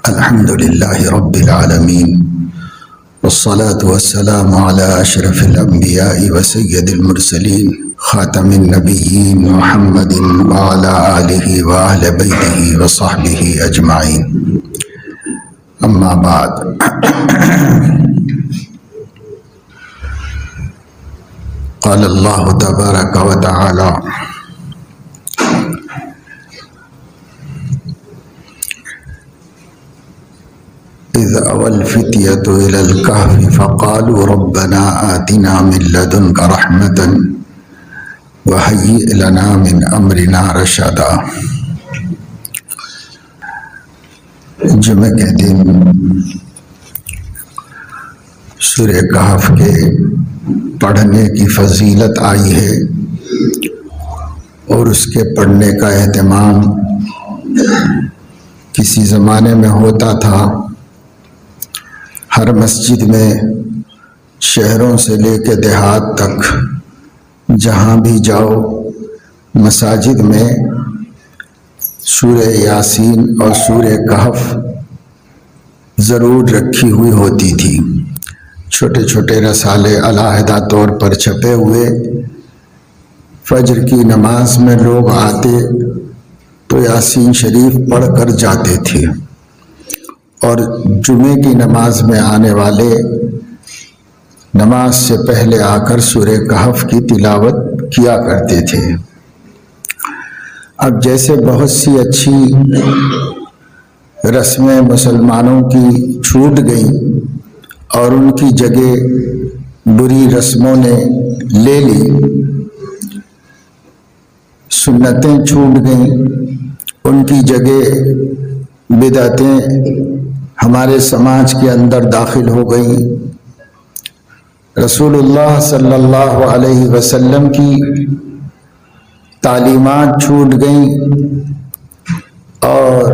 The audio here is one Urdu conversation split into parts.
الحمد لله رب العالمين والصلاة والسلام على أشرف الأنبياء وسيد المرسلين خاتم النبيين محمد وعلى آله وأهل بيته وصحبه أجمعين. أما بعد، قال الله تبارك وتعالى: إذ أوى الفتية إلى الكهف فقالوا ربنا آتنا من لدنك رحمة وهيئ لنا من أمرنا رشدا. جمعہ کے دن سورہ کہف کے پڑھنے کی فضیلت آئی ہے اور اس کے پڑھنے کا اہتمام کسی زمانے میں ہوتا تھا. ہر مسجد میں شہروں سے لے کے دیہات تک جہاں بھی جاؤ مساجد میں سورہ یاسین اور سورہ کہف ضرور رکھی ہوئی ہوتی تھی. چھوٹے چھوٹے رسالے علیحدہ طور پر چھپے ہوئے. فجر کی نماز میں لوگ آتے تو یاسین شریف پڑھ کر جاتے تھے اور جمعے کی نماز میں آنے والے نماز سے پہلے آ کر سورہ کہف کی تلاوت کیا کرتے تھے. اب جیسے بہت سی اچھی رسمیں مسلمانوں کی چھوٹ گئیں اور ان کی جگہ بری رسموں نے لے لی، سنتیں چھوٹ گئیں، ان کی جگہ بدعتیں ہمارے سماج کے اندر داخل ہو گئی. رسول اللہ صلی اللہ علیہ وسلم کی تعلیمات چھوٹ گئیں اور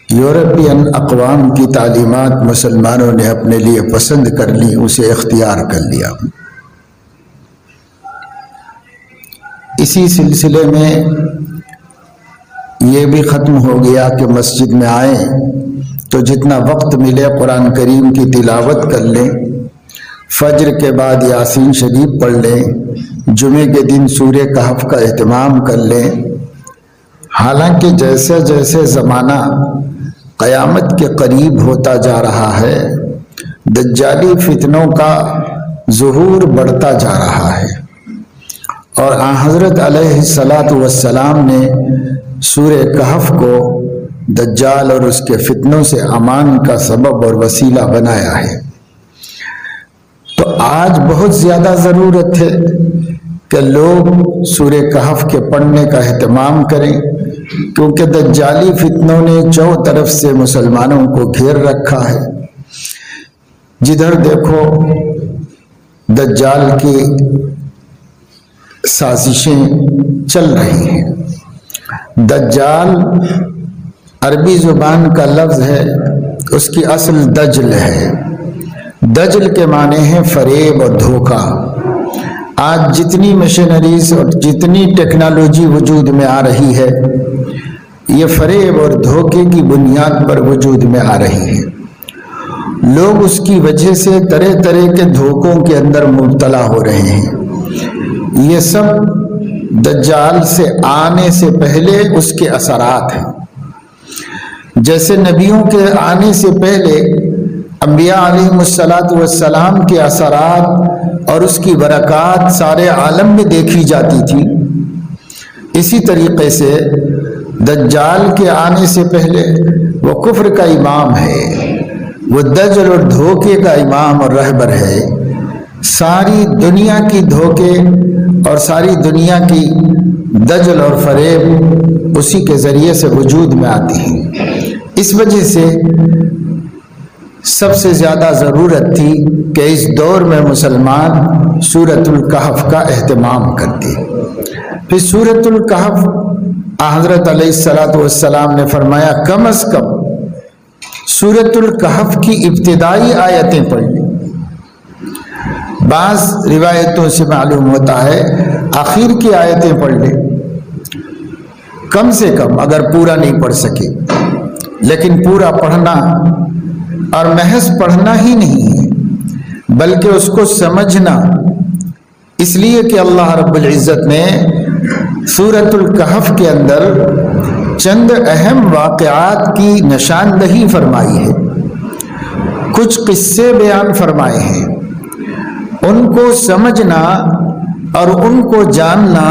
یورپین اقوام کی تعلیمات مسلمانوں نے اپنے لیے پسند کر لی، اسے اختیار کر لیا. اسی سلسلے میں یہ بھی ختم ہو گیا کہ مسجد میں آئیں تو جتنا وقت ملے قرآن کریم کی تلاوت کر لیں، فجر کے بعد یاسین شریف پڑھ لیں، جمعے کے دن سورہ کہف کا اہتمام کر لیں. حالانکہ جیسے جیسے زمانہ قیامت کے قریب ہوتا جا رہا ہے، دجالی فتنوں کا ظہور بڑھتا جا رہا ہے اور حضرت علیہ السلام نے سورہ کہف کو دجال اور اس کے فتنوں سے امان کا سبب اور وسیلہ بنایا ہے. تو آج بہت زیادہ ضرورت ہے کہ لوگ سورہ کہف کے پڑھنے کا اہتمام کریں، کیونکہ دجالی فتنوں نے چاروں طرف سے مسلمانوں کو گھیر رکھا ہے. جدھر دیکھو دجال کی سازشیں چل رہی ہیں. دجال عربی زبان کا لفظ ہے، اس کی اصل دجل ہے. دجل کے معنی ہیں فریب اور دھوکہ. آج جتنی مشینریز اور جتنی ٹیکنالوجی وجود میں آ رہی ہے، یہ فریب اور دھوکے کی بنیاد پر وجود میں آ رہی ہے. لوگ اس کی وجہ سے طرح طرح کے دھوکوں کے اندر مبتلا ہو رہے ہیں. یہ سب دجال سے آنے سے پہلے اس کے اثرات ہیں. جیسے نبیوں کے آنے سے پہلے انبیاء علیہ السلام کے اثرات اور اس کی برکات سارے عالم میں دیکھی جاتی تھی، اسی طریقے سے دجال کے آنے سے پہلے وہ کفر کا امام ہے، وہ دجل اور دھوکے کا امام اور رہبر ہے. ساری دنیا کی دھوکے اور ساری دنیا کی دجل اور فریب اسی کے ذریعے سے وجود میں آتی ہیں. اس وجہ سے سب سے زیادہ ضرورت تھی کہ اس دور میں مسلمان سورۃ الکہف کا اہتمام کرتے. پھر سورۃ الکہف حضرت علیہ السلام نے فرمایا کم از کم سورۃ الکہف کی ابتدائی آیتیں پڑھ لیں. بعض روایتوں سے معلوم ہوتا ہے آخر کی آیتیں پڑھ لیں. کم سے کم اگر پورا نہیں پڑھ سکے، لیکن پورا پڑھنا اور محض پڑھنا ہی نہیں ہے بلکہ اس کو سمجھنا، اس لیے کہ اللہ رب العزت نے سورۃ الکہف کے اندر چند اہم واقعات کی نشاندہی فرمائی ہے، کچھ قصے بیان فرمائے ہیں۔ ان کو سمجھنا اور ان کو جاننا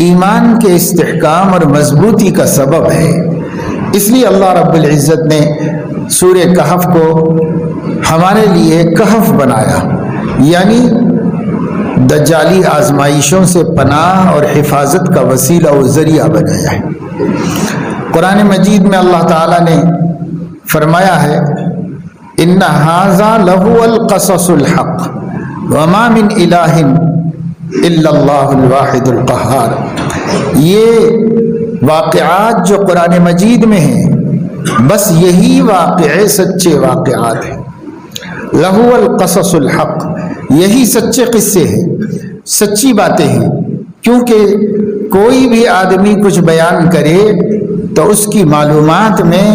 ایمان کے استحکام اور مضبوطی کا سبب ہے۔ اس لیے اللہ رب العزت نے سورہ کہف کو ہمارے لیے کہف بنایا، یعنی دجالی آزمائشوں سے پناہ اور حفاظت کا وسیلہ و ذریعہ بنایا ہے۔ قرآن مجید میں اللہ تعالیٰ نے فرمایا ہے ان ھذا لہو القصص الحق وما من الہ الا اللہ الواحد القہار۔ یہ واقعات جو قرآن مجید میں ہیں بس یہی واقعے سچے واقعات ہیں۔ لہو القصص الحق، یہی سچے قصے ہیں، سچی باتیں ہیں، کیونکہ کوئی بھی آدمی کچھ بیان کرے تو اس کی معلومات میں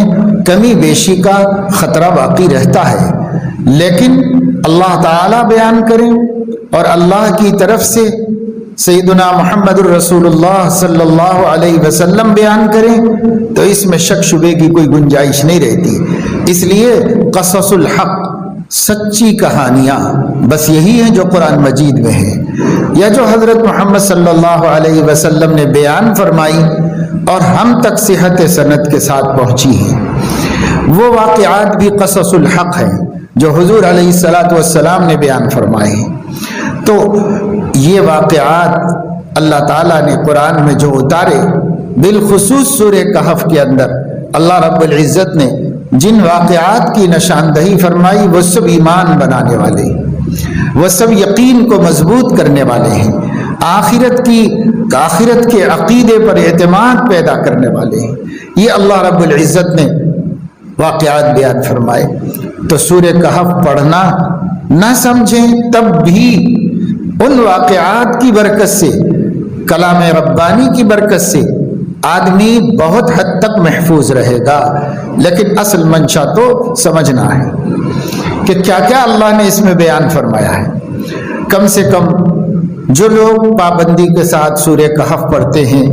کمی بیشی کا خطرہ باقی رہتا ہے، لیکن اللہ تعالیٰ بیان کریں اور اللہ کی طرف سے سیدنا محمد الرسول اللہ صلی اللہ علیہ وسلم بیان کریں تو اس میں شک شبے کی کوئی گنجائش نہیں رہتی۔ اس لیے قصص الحق، سچی کہانیاں بس یہی ہیں جو قرآن مجید میں ہیں، یا جو حضرت محمد صلی اللہ علیہ وسلم نے بیان فرمائی اور ہم تک صحت سند کے ساتھ پہنچی ہیں۔ وہ واقعات بھی قصص الحق ہیں جو حضور علیہ الصلاۃ والسلام نے بیان فرمائے ہیں۔ تو یہ واقعات اللہ تعالیٰ نے قرآن میں جو اتارے، بالخصوص سورہ کہف کے اندر اللہ رب العزت نے جن واقعات کی نشاندہی فرمائی وہ سب ایمان بنانے والے ہیں، وہ سب یقین کو مضبوط کرنے والے ہیں، آخرت کے عقیدے پر اعتماد پیدا کرنے والے ہیں۔ یہ اللہ رب العزت نے واقعات بیان فرمائے۔ تو سورہ کہف پڑھنا نہ سمجھیں تب بھی ان واقعات کی برکت سے، کلام ربانی کی برکت سے آدمی بہت حد تک محفوظ رہے گا، لیکن اصل منشا تو سمجھنا ہے کہ کیا کیا اللہ نے اس میں بیان فرمایا ہے۔ کم سے کم جو لوگ پابندی کے ساتھ سورہ کہف پڑھتے ہیں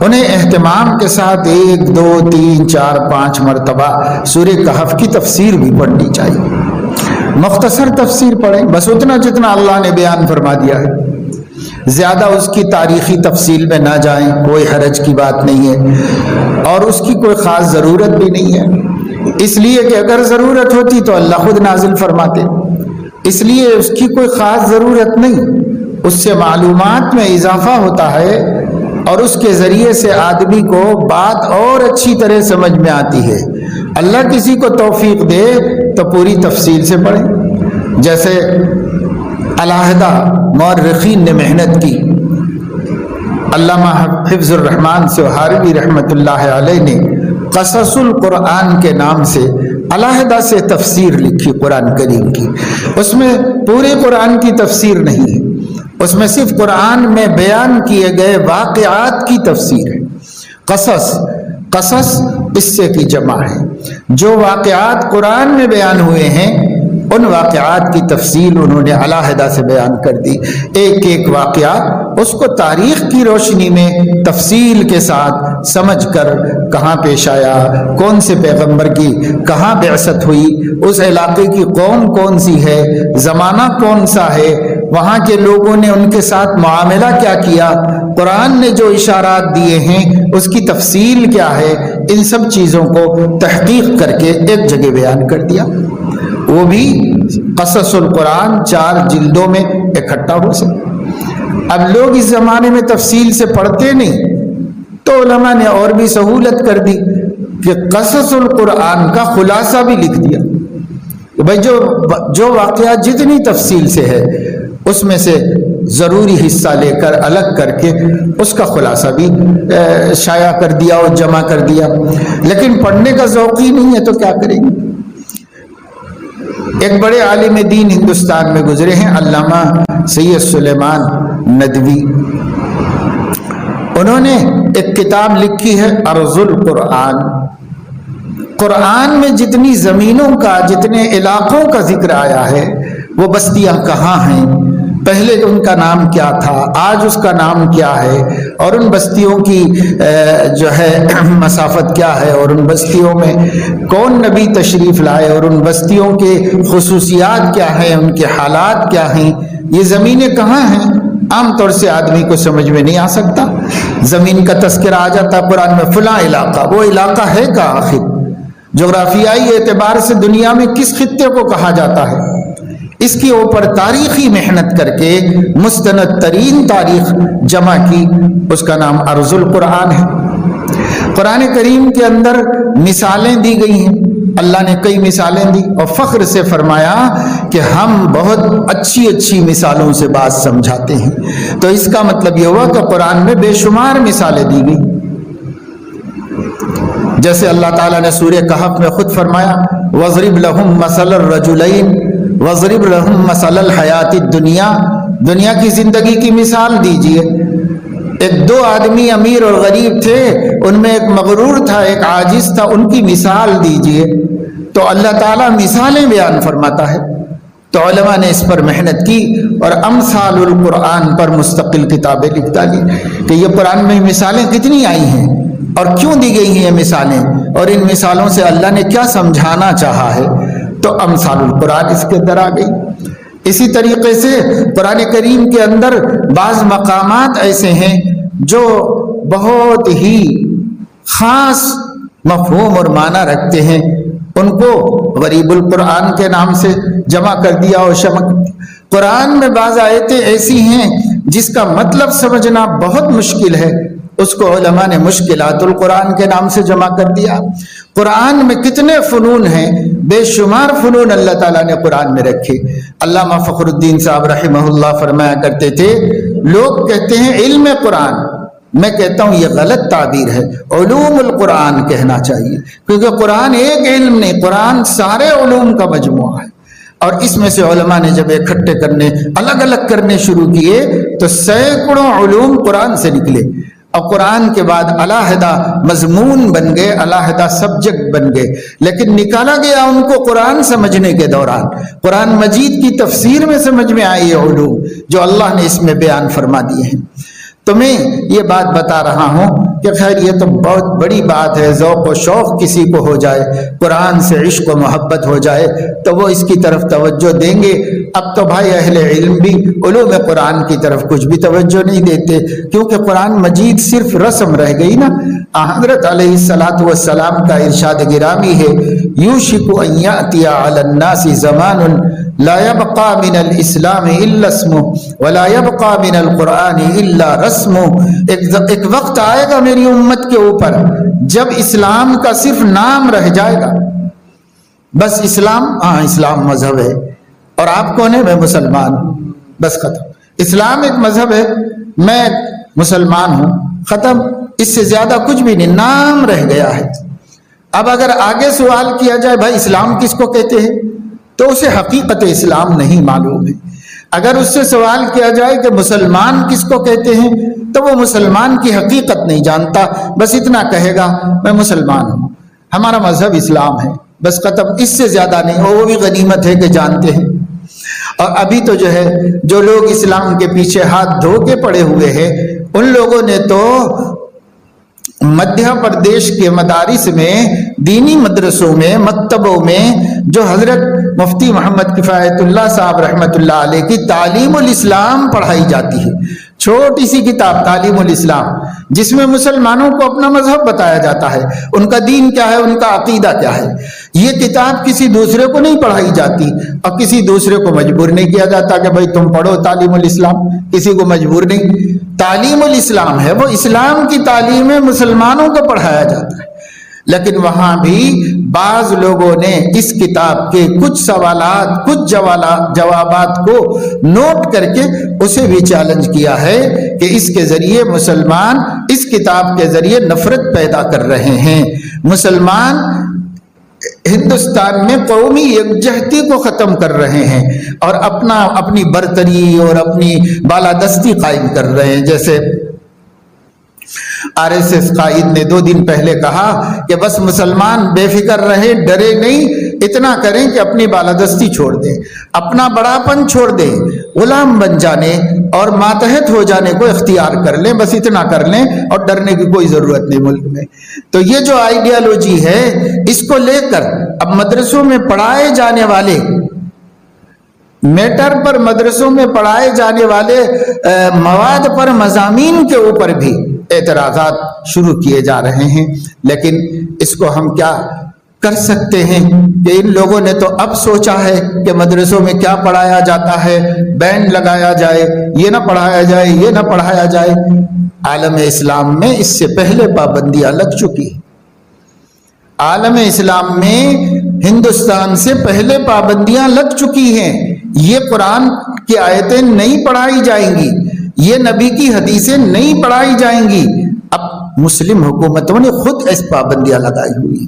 انہیں اہتمام کے ساتھ 1 2 3 4 5 مرتبہ سورہ کہف کی تفسیر بھی پڑھنی چاہیے۔ مختصر تفسیر پڑھیں، بس اتنا جتنا اللہ نے بیان فرما دیا ہے، زیادہ اس کی تاریخی تفصیل میں نہ جائیں، کوئی حرج کی بات نہیں ہے اور اس کی کوئی خاص ضرورت بھی نہیں ہے، اس لیے کہ اگر ضرورت ہوتی تو اللہ خود نازل فرماتے، اس لیے اس کی کوئی خاص ضرورت نہیں۔ اس سے معلومات میں اضافہ ہوتا ہے اور اس کے ذریعے سے آدمی کو بات اور اچھی طرح سمجھ میں آتی ہے۔ اللہ کسی کو توفیق دے تو پوری تفصیل سے پڑھیں، جیسے علیحدہ مورخین نے محنت کی۔ علامہ حفظ الرحمن سوہاروی رحمۃ اللہ علیہ نے قصص القرآن کے نام سے علیحدہ سے تفسیر لکھی قرآن کریم کی۔ اس میں پورے قرآن کی تفسیر نہیں ہے، اس میں صرف قرآن میں بیان کیے گئے واقعات کی تفسیر ہے۔ قصص قصے کی جمع ہے۔ جو واقعات قرآن میں بیان ہوئے ہیں ان واقعات کی تفصیل انہوں نے علیحدہ سے بیان کر دی، ایک ایک واقعہ اس کو تاریخ کی روشنی میں تفصیل کے ساتھ سمجھ کر کہاں پیش آیا، کون سے پیغمبر کی کہاں بعثت ہوئی، اس علاقے کی قوم کون سی ہے، زمانہ کون سا ہے، وہاں کے لوگوں نے ان کے ساتھ معاملہ کیا کیا، قرآن نے جو اشارات دیے ہیں اس کی تفصیل کیا ہے، ان سب چیزوں کو تحقیق کر کے ایک جگہ بیان کر دیا۔ وہ بھی قصص القرآن 4 جلدوں میں اکٹھا ہو سکے۔ اب لوگ اس زمانے میں تفصیل سے پڑھتے نہیں، تو علماء نے اور بھی سہولت کر دی کہ قصص القرآن کا خلاصہ بھی لکھ دیا کہ بھائی جو واقعہ جتنی تفصیل سے ہے اس میں سے ضروری حصہ لے کر الگ کر کے اس کا خلاصہ بھی شائع کر دیا اور جمع کر دیا۔ لیکن پڑھنے کا ذوق ہی نہیں ہے تو کیا کریں گے۔ ایک بڑے عالم دین ہندوستان میں گزرے ہیں، علامہ سید سلیمان ندوی۔ انہوں نے ایک کتاب لکھی ہے ارض القرآن. قرآن میں جتنی زمینوں کا، جتنے علاقوں کا ذکر آیا ہے، وہ بستیاں کہاں ہیں، پہلے ان کا نام کیا تھا، آج اس کا نام کیا ہے، اور ان بستیوں کی جو ہے مسافت کیا ہے، اور ان بستیوں میں کون نبی تشریف لائے، اور ان بستیوں کے خصوصیات کیا ہیں، ان کے حالات کیا ہیں، یہ زمینیں کہاں ہیں. عام طور سے آدمی کو سمجھ میں نہیں آ سکتا. زمین کا تذکرہ آ جاتا قرآن میں، فلاں علاقہ، وہ علاقہ ہے کہاں آخر؟ جغرافیائی اعتبار سے دنیا میں کس خطے کو کہا جاتا ہے؟ اس کے اوپر تاریخی محنت کر کے مستند ترین تاریخ جمع کی، اس کا نام ارض القرآن ہے. قرآن کریم کے اندر مثالیں دی گئی ہیں، اللہ نے کئی مثالیں دی اور فخر سے فرمایا کہ ہم بہت اچھی اچھی مثالوں سے بات سمجھاتے ہیں. تو اس کا مطلب یہ ہوا کہ قرآن میں بے شمار مثالیں دی گئی. جیسے اللہ تعالیٰ نے سورہ کہف میں خود فرمایا وَضْرِبْ لَهُمْ مَثَلَ الرَّجُلَيْنِ وَضْرِبْ لَهُمْ مَثَلَ الْحَيَاةِ الدُّنْيَا. دنیا کی زندگی کی مثال دیجئے. ایک دو آدمی امیر اور غریب تھے، ان میں ایک مغرور تھا، ایک عاجز تھا، ان کی مثال دیجئے. تو اللہ تعالیٰ مثالیں بیان فرماتا ہے. تو علماء نے اس پر محنت کی اور امثال القرآن پر مستقل کتابیں لکھ ڈالی کہ یہ قرآن میں مثالیں کتنی آئی ہیں اور کیوں دی گئی ہیں یہ مثالیں، اور ان مثالوں سے اللہ نے کیا سمجھانا چاہا ہے. تو امثال القرآن اس کے اندر آ گئی. اسی طریقے سے قرآن کریم کے اندر بعض مقامات ایسے ہیں جو بہت ہی خاص مفہوم اور معنی رکھتے ہیں، ان کو غریب القرآن کے نام سے جمع کر دیا اور شمع. قرآن میں بعض آیتیں ایسی ہیں جس کا مطلب سمجھنا بہت مشکل ہے، اس کو علماء نے مشکلات القرآن کے نام سے جمع کر دیا. قرآن میں کتنے فنون ہیں، بے شمار فنون اللہ تعالیٰ نے قرآن میں رکھے. علامہ فخر الدین صاحب رحمہ اللہ فرمایا کرتے تھے لوگ کہتے ہیں علم قرآن، میں کہتا ہوں یہ غلط تعبیر ہے، علوم القرآن کہنا چاہیے، کیونکہ قرآن ایک علم نہیں، قرآن سارے علوم کا مجموعہ ہے. اور اس میں سے علماء نے جب اکٹھے کرنے، الگ الگ کرنے شروع کیے تو سینکڑوں علوم قرآن سے نکلے. اور قرآن کے بعد علیحدہ مضمون بن گئے، علیحدہ سبجیکٹ بن گئے، لیکن نکالا گیا ان کو قرآن سمجھنے کے دوران. قرآن مجید کی تفسیر میں سمجھ میں آئی یہ علوم جو اللہ نے اس میں بیان فرما دیے ہیں. تو میں یہ بات بتا رہا ہوں کہ خیر یہ تو بہت بڑی بات ہے، ذوق و شوق کسی کو ہو جائے، قرآن سے عشق و محبت ہو جائے تو وہ اس کی طرف توجہ دیں گے. اب تو بھائی اہل علم بھی علوم قرآن کی طرف کچھ بھی توجہ نہیں دیتے، کیونکہ قرآن مجید صرف رسم رہ گئی نا. حضرت علیہ الصلاۃ والسلام کا ارشاد گرامی ہے یوشک ان یأتی علی الناس زمان لا يبقى من الاسلام الا اسمه ولا يبقى من القرآن الا رسمه. ایک وقت آئے گا میری امت کے اوپر جب اسلام کا صرف نام رہ جائے گا، بس اسلام، ہاں اسلام مذہب ہے اور آپ کون ہیں؟ میں مسلمان ہوں، بس ختم. اسلام ایک مذہب ہے، میں مسلمان ہوں، ختم. اس سے زیادہ کچھ بھی نہیں، نام رہ گیا ہے. اب اگر آگے سوال کیا جائے بھائی اسلام کس کو کہتے ہیں تو اسے حقیقت اسلام نہیں معلوم ہے. اگر اس سے سوال کیا جائے کہ مسلمان کس کو کہتے ہیں تو وہ مسلمان کی حقیقت نہیں جانتا، بس اتنا کہے گا میں مسلمان ہوں، ہمارا مذہب اسلام ہے، بس ختم. اس سے زیادہ نہیں، اور وہ بھی غنیمت ہے کہ جانتے ہیں. اور ابھی تو جو ہے جو لوگ اسلام کے پیچھے ہاتھ دھو کے پڑے ہوئے ہیں ان لوگوں نے تو مدھیہ پردیش کے مدارس میں، دینی مدرسوں میں، مکتبوں میں جو حضرت مفتی محمد کفایت اللہ صاحب رحمۃ اللہ علیہ کی تعلیم الاسلام پڑھائی جاتی ہے، چھوٹی سی کتاب تعلیم الاسلام، جس میں مسلمانوں کو اپنا مذہب بتایا جاتا ہے، ان کا دین کیا ہے، ان کا عقیدہ کیا ہے. یہ کتاب کسی دوسرے کو نہیں پڑھائی جاتی اور کسی دوسرے کو مجبور نہیں کیا جاتا کہ بھائی تم پڑھو تعلیم الاسلام، کسی کو مجبور نہیں. تعلیم الاسلام ہے، وہ اسلام کی تعلیم مسلمانوں کو پڑھایا جاتا ہے. لیکن وہاں بھی بعض لوگوں نے اس کتاب کے کچھ سوالات، کچھ جوابات کو نوٹ کر کے اسے بھی چیلنج کیا ہے کہ اس کے ذریعے مسلمان اس کتاب کے ذریعے نفرت پیدا کر رہے ہیں. مسلمان ہندوستان میں قومی یکجہتی کو ختم کر رہے ہیں اور اپنی برتری اور اپنی بالادستی قائم کر رہے ہیں. جیسے RSS قائد نے 2 دن پہلے کہا کہ بس مسلمان بے فکر رہے، ڈرے نہیں، اتنا کریں کہ اپنی بالادستی چھوڑ دیں، اپنا بڑاپن چھوڑ دیں، غلام بن جانے اور ماتحت ہو جانے کو اختیار کر لیں، بس اتنا کر لیں اور ڈرنے کی کوئی ضرورت نہیں ملک میں۔ تو یہ جو آئیڈیالوجی ہے، اس کو لے کر اب مدرسوں میں پڑھائے جانے والے میٹر پر، مدرسوں میں پڑھائے جانے والے مواد پر، مضامین کے اوپر بھی اعتراضات شروع کیے جا رہے ہیں۔ لیکن اس کو ہم کیا کر سکتے ہیں کہ ان لوگوں نے تو اب سوچا ہے کہ مدرسوں میں کیا پڑھایا جاتا ہے، بینڈ لگایا جائے، یہ نہ پڑھایا جائے، یہ نہ پڑھایا جائے۔ عالم اسلام میں اس سے پہلے پابندیاں لگ چکی ہیں۔ عالم اسلام میں ہندوستان سے پہلے پابندیاں لگ چکی ہیں۔ یہ قرآن کی آیتیں نہیں پڑھائی جائیں گی، یہ نبی کی حدیثیں نہیں پڑھائی جائیں گی۔ اب مسلم حکومتوں نے خود اس پابندیاں لگائی ہوئی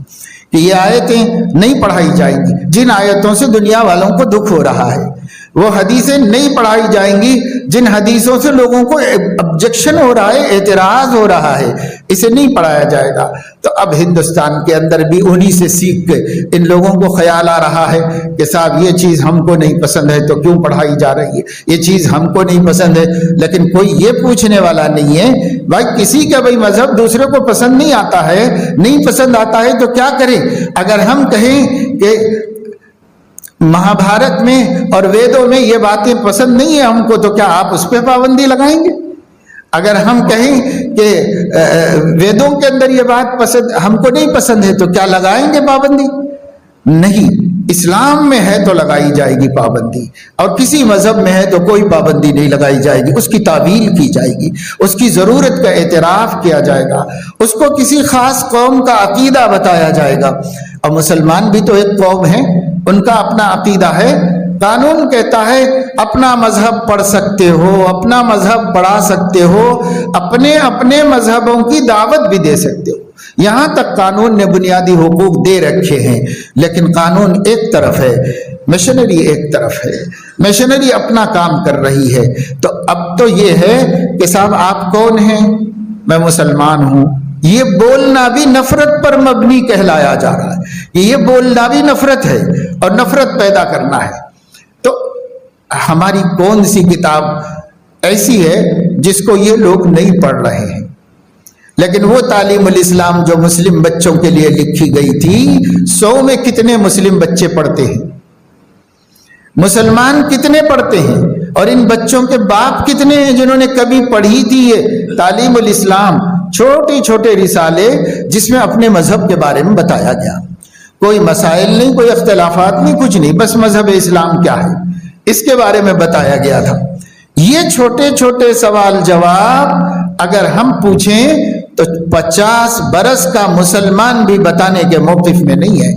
کہ یہ آیتیں نہیں پڑھائی جائیں گی، جن آیتوں سے دنیا والوں کو دکھ ہو رہا ہے۔ وہ حدیثیں نہیں پڑھائی جائیں گی جن حدیثوں سے لوگوں کو objection ہو رہا ہے، اعتراض ہو رہا ہے، اسے نہیں پڑھایا جائے گا۔ تو اب ہندوستان کے اندر بھی انہی سے سیکھ کے ان لوگوں کو خیال آ رہا ہے کہ صاحب یہ چیز ہم کو نہیں پسند ہے تو کیوں پڑھائی جا رہی ہے، یہ چیز ہم کو نہیں پسند ہے۔ لیکن کوئی یہ پوچھنے والا نہیں ہے بھائی کسی کا بھائی مذہب دوسرے کو پسند نہیں آتا ہے، نہیں پسند آتا ہے تو کیا کریں؟ اگر ہم کہیں کہ مہابھارت میں اور ویدوں میں یہ باتیں پسند نہیں ہیں ہم کو، تو کیا آپ اس پہ پابندی لگائیں گے؟ اگر ہم کہیں کہ ویدوں کے اندر یہ بات پسند ہم کو نہیں پسند ہے تو کیا لگائیں گے پابندی؟ نہیں۔ اسلام میں ہے تو لگائی جائے گی پابندی، اور کسی مذہب میں ہے تو کوئی پابندی نہیں لگائی جائے گی، اس کی تعویل کی جائے گی، اس کی ضرورت کا اعتراف کیا جائے گا، اس کو کسی خاص قوم کا عقیدہ بتایا جائے گا۔ اور مسلمان بھی تو ایک قوم ہے، ان کا اپنا عقیدہ ہے۔ قانون کہتا ہے اپنا مذہب پڑھ سکتے ہو، اپنا مذہب پڑھا سکتے ہو، اپنے مذہبوں کی دعوت بھی دے سکتے ہو، یہاں تک قانون نے بنیادی حقوق دے رکھے ہیں۔ لیکن قانون ایک طرف ہے، مشنری ایک طرف ہے، مشنری اپنا کام کر رہی ہے۔ تو اب تو یہ ہے کہ صاحب آپ کون ہیں؟ میں مسلمان ہوں، یہ بولنا بھی نفرت پر مبنی کہلایا جا رہا ہے کہ یہ بولنا بھی نفرت ہے اور نفرت پیدا کرنا ہے۔ تو ہماری کون سی کتاب ایسی ہے جس کو یہ لوگ نہیں پڑھ رہے ہیں؟ لیکن وہ تعلیم الاسلام جو مسلم بچوں کے لیے لکھی گئی تھی، 100 میں کتنے مسلم بچے پڑھتے ہیں؟ مسلمان کتنے پڑھتے ہیں؟ اور ان بچوں کے باپ کتنے ہیں جنہوں نے کبھی پڑھی تھی یہ تعلیم الاسلام؟ چھوٹے چھوٹے رسالے جس میں اپنے مذہب کے بارے میں بتایا گیا، کوئی مسائل نہیں، کوئی اختلافات نہیں، کچھ نہیں، بس مذہب اسلام کیا ہے اس کے بارے میں بتایا گیا تھا۔ یہ چھوٹے چھوٹے سوال جواب اگر ہم پوچھیں تو 50 برس کا مسلمان بھی بتانے کے موقف میں نہیں ہے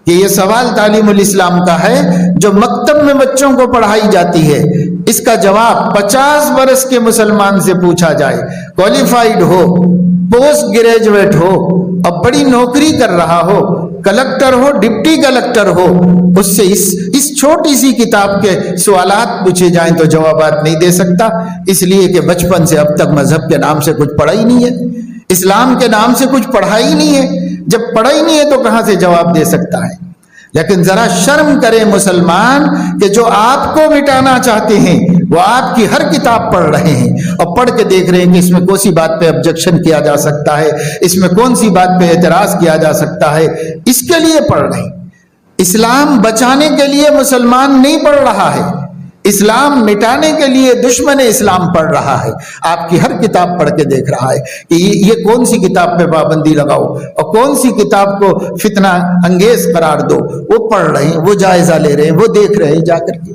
کہ یہ سوال تعلیم الاسلام کا ہے جو مکتب میں بچوں کو پڑھائی جاتی ہے۔ اس کا جواب 50 برس کے مسلمان سے پوچھا جائے، کوالیفائیڈ ہو، پوسٹ گریجویٹ ہو اور بڑی نوکری کر رہا ہو، کلکٹر ہو، ڈپٹی کلکٹر ہو، اس سے اس چھوٹی سی کتاب کے سوالات پوچھے جائیں تو جوابات نہیں دے سکتا، اس لیے کہ بچپن سے اب تک مذہب کے نام سے کچھ پڑھا ہی نہیں ہے، اسلام کے نام سے کچھ پڑھا ہی نہیں ہے۔ جب پڑھا ہی نہیں ہے تو کہاں سے جواب دے سکتا ہے؟ لیکن ذرا شرم کرے مسلمان کہ جو آپ کو مٹانا چاہتے ہیں وہ آپ کی ہر کتاب پڑھ رہے ہیں اور پڑھ کے دیکھ رہے ہیں کہ اس میں کون سی بات پہ objection کیا جا سکتا ہے، اس میں کون سی بات پہ اعتراض کیا جا سکتا ہے، اس کے لیے پڑھ رہے ہیں۔ اسلام بچانے کے لیے مسلمان نہیں پڑھ رہا ہے، اسلام مٹانے کے لیے دشمن اسلام پڑھ رہا ہے۔ آپ کی ہر کتاب پڑھ کے دیکھ رہا ہے کہ یہ کون سی کتاب پہ پابندی لگاؤ اور کون سی کتاب کو فتنہ انگیز قرار دو، وہ پڑھ رہے ہیں، وہ جائزہ لے رہے ہیں، وہ دیکھ رہے ہیں جا کر کے۔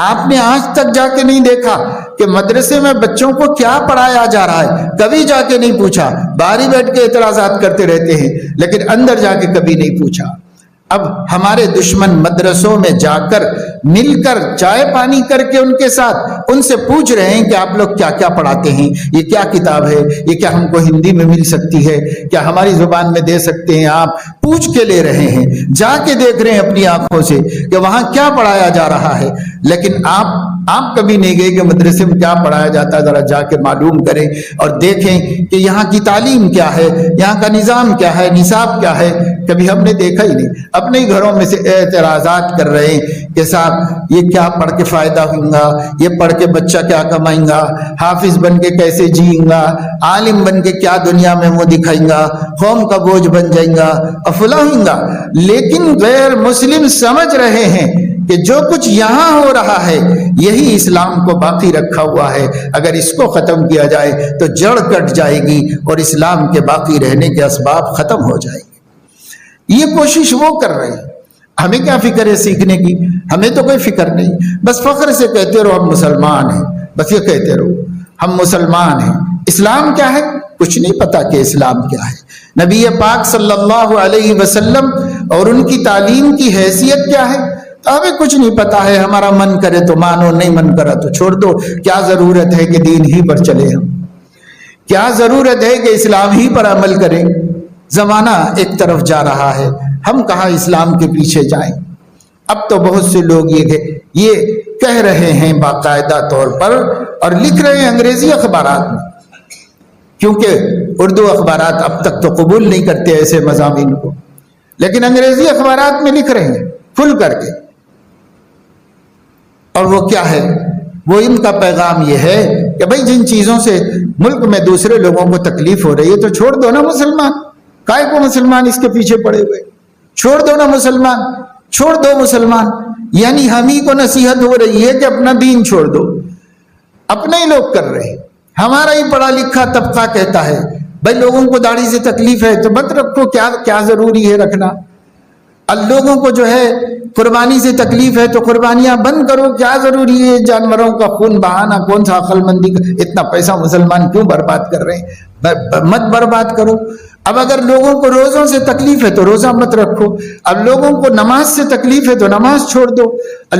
آپ نے آج تک جا کے نہیں دیکھا کہ مدرسے میں بچوں کو کیا پڑھایا جا رہا ہے، کبھی جا کے نہیں پوچھا، باہر ہی بیٹھ کے اعتراضات کرتے رہتے ہیں لیکن اندر جا کے کبھی نہیں پوچھا۔ اب ہمارے دشمن مدرسوں میں جا کر مل کر چائے پانی کر کے ان کے ساتھ ان سے پوچھ رہے ہیں کہ آپ لوگ کیا کیا پڑھاتے ہیں، یہ کیا کتاب ہے، یہ کیا ہم کو ہندی میں مل سکتی ہے، کیا ہماری زبان میں دے سکتے ہیں؟ آپ پوچھ کے لے رہے ہیں، جا کے دیکھ رہے ہیں اپنی آنکھوں سے کہ وہاں کیا پڑھایا جا رہا ہے۔ لیکن آپ آپ کبھی نہیں گئے کہ مدرسے میں کیا پڑھایا جاتا ہے؟ ذرا جا کے معلوم کریں اور دیکھیں کہ یہاں کی تعلیم کیا ہے، یہاں کا نظام کیا ہے، نصاب کیا ہے۔ کبھی ہم نے دیکھا ہی نہیں۔ اپنے ہی گھروں میں سے اعتراضات کر رہے ہیں کہ صاحب یہ کیا پڑھ کے فائدہ ہوگا، یہ پڑھ کے بچہ کیا کمائیں گا، حافظ بن کے کیسے جئیں گا، عالم بن کے کیا دنیا میں منہ دکھائیں گا، قوم کا بوجھ بن جائیں گا اور فلاں ہوئیں گا۔ لیکن غیر مسلم سمجھ رہے ہیں کہ جو کچھ یہاں ہو رہا ہے یہی اسلام کو باقی رکھا ہوا ہے، اگر اس کو ختم کیا جائے تو جڑ کٹ جائے گی اور اسلام کے باقی رہنے کے اسباب ختم ہو جائیں گے۔ یہ کوشش وہ کر رہے ہیں۔ ہمیں کیا فکر ہے سیکھنے کی؟ ہمیں تو کوئی فکر نہیں، بس فخر سے کہتے رہو ہم مسلمان ہیں، بس یہ کہتے رہو ہم مسلمان ہیں۔ اسلام کیا ہے؟ کچھ نہیں پتا کہ اسلام کیا ہے۔ نبی پاک صلی اللہ علیہ وسلم اور ان کی تعلیم کی حیثیت کیا ہے؟ تو ہمیں کچھ نہیں پتا ہے۔ ہمارا من کرے تو مانو، نہیں من کرا تو چھوڑ دو۔ کیا ضرورت ہے کہ دین ہی پر چلے ہم؟ کیا ضرورت ہے کہ اسلام ہی پر عمل کریں؟ زمانہ ایک طرف جا رہا ہے، ہم کہاں اسلام کے پیچھے جائیں؟ اب تو بہت سے لوگ یہ کہہ رہے ہیں باقاعدہ طور پر اور لکھ رہے ہیں انگریزی اخبارات میں، کیونکہ اردو اخبارات اب تک تو قبول نہیں کرتے ایسے مضامین کو، لیکن انگریزی اخبارات میں لکھ رہے ہیں کھل کر کے۔ اور وہ کیا ہے؟ وہ ان کا پیغام یہ ہے کہ بھئی جن چیزوں سے ملک میں دوسرے لوگوں کو تکلیف ہو رہی ہے تو چھوڑ دو نا مسلمان، کائے کو مسلمان اس کے پیچھے پڑے ہوئے؟ چھوڑ دو نا مسلمان، چھوڑ دو مسلمان۔ یعنی ہم ہی کو نصیحت ہو رہی ہے کہ اپنا دین چھوڑ دو۔ اپنے ہی لوگ کر رہے ہیں، ہمارا ہی پڑھا لکھا طبقہ کہتا ہے بھئی لوگوں کو داڑھی سے تکلیف ہے تو مت رکھو، کیا ضروری ہے رکھنا؟ اب لوگوں کو جو ہے قربانی سے تکلیف ہے تو قربانیاں بند کرو، کیا ضروری ہے جانوروں کا خون بہانا؟ کون سا عقل مندی کا؟ اتنا پیسہ مسلمان کیوں برباد کر رہے ہیں؟ مت برباد کرو۔ اب اگر لوگوں کو روزوں سے تکلیف ہے تو روزہ مت رکھو، اب لوگوں کو نماز سے تکلیف ہے تو نماز چھوڑ دو،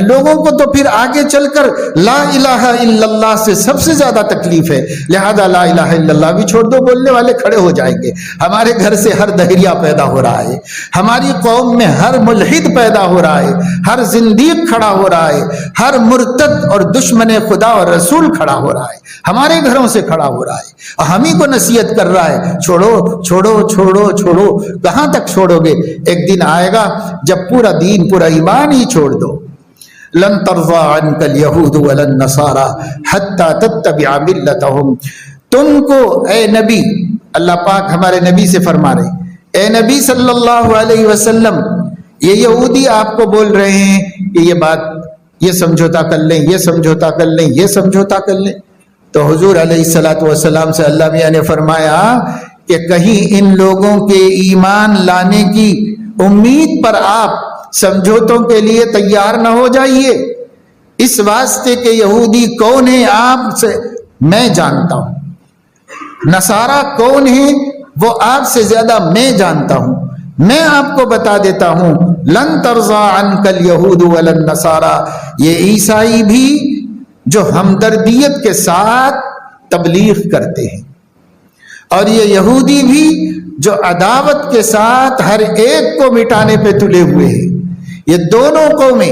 لوگوں کو تو پھر آگے چل کر لا الہ الا اللہ سے سب سے زیادہ تکلیف ہے، لہذا لا الہ الا اللہ بھی چھوڑ دو۔ بولنے والے کھڑے ہو جائیں گے۔ ہمارے گھر سے ہر دہریہ پیدا ہو رہا ہے، ہماری قوم میں ہر ملحد پیدا ہو رہا ہے، ہر زندیق کھڑا ہو رہا ہے، ہر مرتد اور دشمن خدا اور رسول کھڑا ہو رہا ہے، ہمارے گھروں سے کھڑا ہو رہا ہے اور ہم ہی کو نصیحت کر رہا ہے چھوڑو چھوڑو چھوڑو چھوڑو۔ کہاں تک چھوڑو گے؟ ایک دن آئے گا جب پورا دین پورا ایمان ہی چھوڑ دو۔ لن ترضى عنك اليهود ولا النصارى حتى تتبع ملتهم۔ تم کو اے نبی، اللہ پاک ہمارے نبی سے فرما رہے، اے نبی صلی اللہ علیہ وسلم، یہ یہودی آپ کو بول رہے ہیں کہ یہ بات، یہ سمجھوتا کر لیں، یہ سمجھوتا کر لیں، یہ سمجھوتا کر لیں، تو حضور علیہ الصلوۃ والسلام سے اللہ میاں نے فرمایا کہ کہیں ان لوگوں کے ایمان لانے کی امید پر آپ سمجھوتوں کے لیے تیار نہ ہو جائیے، اس واسطے کہ یہودی کون ہے آپ سے میں جانتا ہوں، نصارہ کون ہے وہ آپ سے زیادہ میں جانتا ہوں، میں آپ کو بتا دیتا ہوں لن ترضى عنك اليهود ولا النصارى۔ یہ عیسائی بھی جو ہمدردیت کے ساتھ تبلیغ کرتے ہیں اور یہ یہودی بھی جو عداوت کے ساتھ ہر ایک کو مٹانے پہ تلے ہوئے ہیں، یہ دونوں قومیں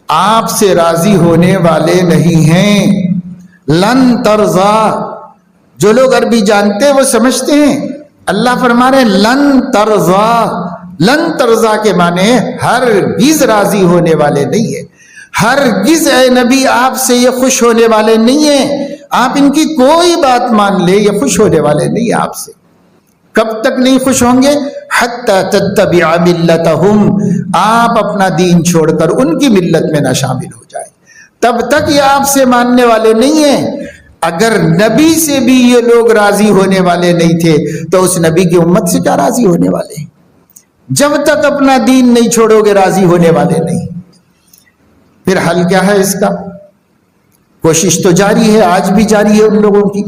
آپ سے راضی ہونے والے نہیں ہیں۔ لن ترضا، جو لوگ عربی جانتے ہیں وہ سمجھتے ہیں، اللہ فرما رہے لن ترضا، لن ترضا کے معنی ہرگز راضی ہونے والے نہیں ہیں، ہرگز اے نبی آپ سے یہ خوش ہونے والے نہیں ہیں، آپ ان کی کوئی بات مان لے یہ خوش ہونے والے نہیں آپ سے۔ کب تک نہیں خوش ہوں گے؟ حتی تتبع ملتہم، آپ اپنا دین چھوڑ کر ان کی ملت میں نہ شامل ہو جائیں، تب تک یہ آپ سے ماننے والے نہیں ہیں۔ اگر نبی سے بھی یہ لوگ راضی ہونے والے نہیں تھے تو اس نبی کی امت سے کیا راضی ہونے والے ہیں؟ جب تک اپنا دین نہیں چھوڑو گے راضی ہونے والے نہیں۔ پھر حل کیا ہے اس کا؟ کوشش تو جاری ہے، آج بھی جاری ہے ان لوگوں کی۔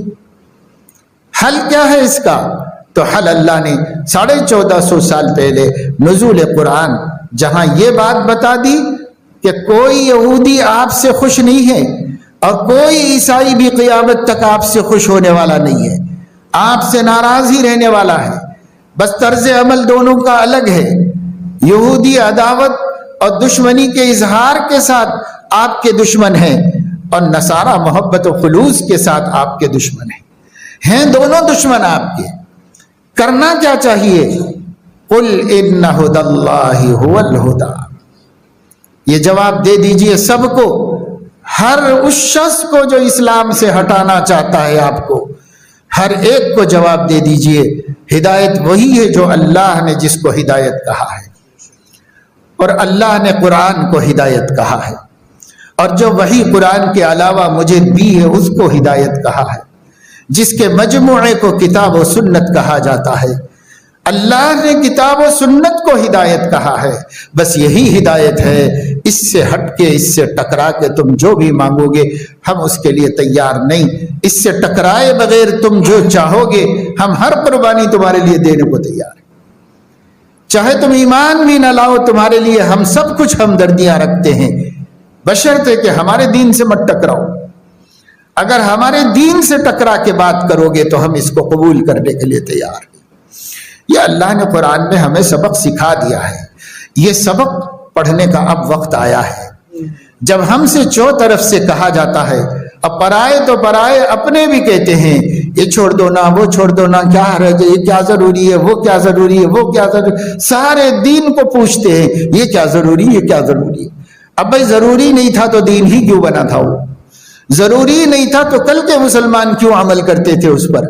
حل کیا ہے اس کا؟ تو حل اللہ نے 1450 سال پہلے نزول قرآن جہاں یہ بات بتا دی کہ کوئی یہودی آپ سے خوش نہیں ہے اور کوئی عیسائی بھی قیامت تک آپ سے خوش ہونے والا نہیں ہے، آپ سے ناراض ہی رہنے والا ہے، بس طرز عمل دونوں کا الگ ہے۔ یہودی عداوت اور دشمنی کے اظہار کے ساتھ آپ کے دشمن ہیں، اور نصارہ محبت و خلوص کے ساتھ آپ کے دشمن ہیں دونوں دشمن آپ کے۔ کرنا کیا چاہیے؟ قل ان ھدی اللہ ھو الھدی، یہ جواب دے دیجئے سب کو، ہر اس شخص کو جو اسلام سے ہٹانا چاہتا ہے آپ کو، ہر ایک کو جواب دے دیجئے ہدایت وہی ہے جو اللہ نے جس کو ہدایت کہا ہے، اور اللہ نے قرآن کو ہدایت کہا ہے، اور جو وہی قرآن کے علاوہ مجھے دی ہے اس کو ہدایت کہا ہے، جس کے مجموعے کو کتاب و سنت کہا جاتا ہے۔ اللہ نے کتاب و سنت کو ہدایت کہا ہے، بس یہی ہدایت ہے، اس سے ہٹ کے، اس سے ٹکرا کے تم جو بھی مانگو گے ہم اس کے لیے تیار نہیں، اس سے ٹکرائے بغیر تم جو چاہو گے ہم ہر قربانی تمہارے لیے دینے کو تیار ہیں، چاہے تم ایمان بھی نہ لاؤ تمہارے لیے ہم سب کچھ ہمدردیاں رکھتے ہیں، بشرطے کہ ہمارے دین سے مت ٹکراؤ۔ اگر ہمارے دین سے ٹکرا کے بات کرو گے تو ہم اس کو قبول کرنے کے لیے تیار ہیں۔ یہ اللہ نے قرآن میں ہمیں سبق سکھا دیا ہے، یہ سبق پڑھنے کا اب وقت آیا ہے، جب ہم سے طرف سے کہا جاتا ہے، اب پرائے تو پرائے اپنے بھی کہتے ہیں یہ چھوڑ دو نا، وہ چھوڑ دو نا، کیا حرج ہے، یہ کیا ضروری ہے، وہ کیا ضروری ہے، وہ کیا ضروری، سارے دین کو پوچھتے ہیں یہ کیا ضروری ہے، یہ کیا ضروری ہے۔ اب بھائی ضروری نہیں تھا تو دین ہی کیوں بنا تھا؟ وہ ضروری نہیں تھا تو کل کے مسلمان کیوں عمل کرتے تھے اس پر؟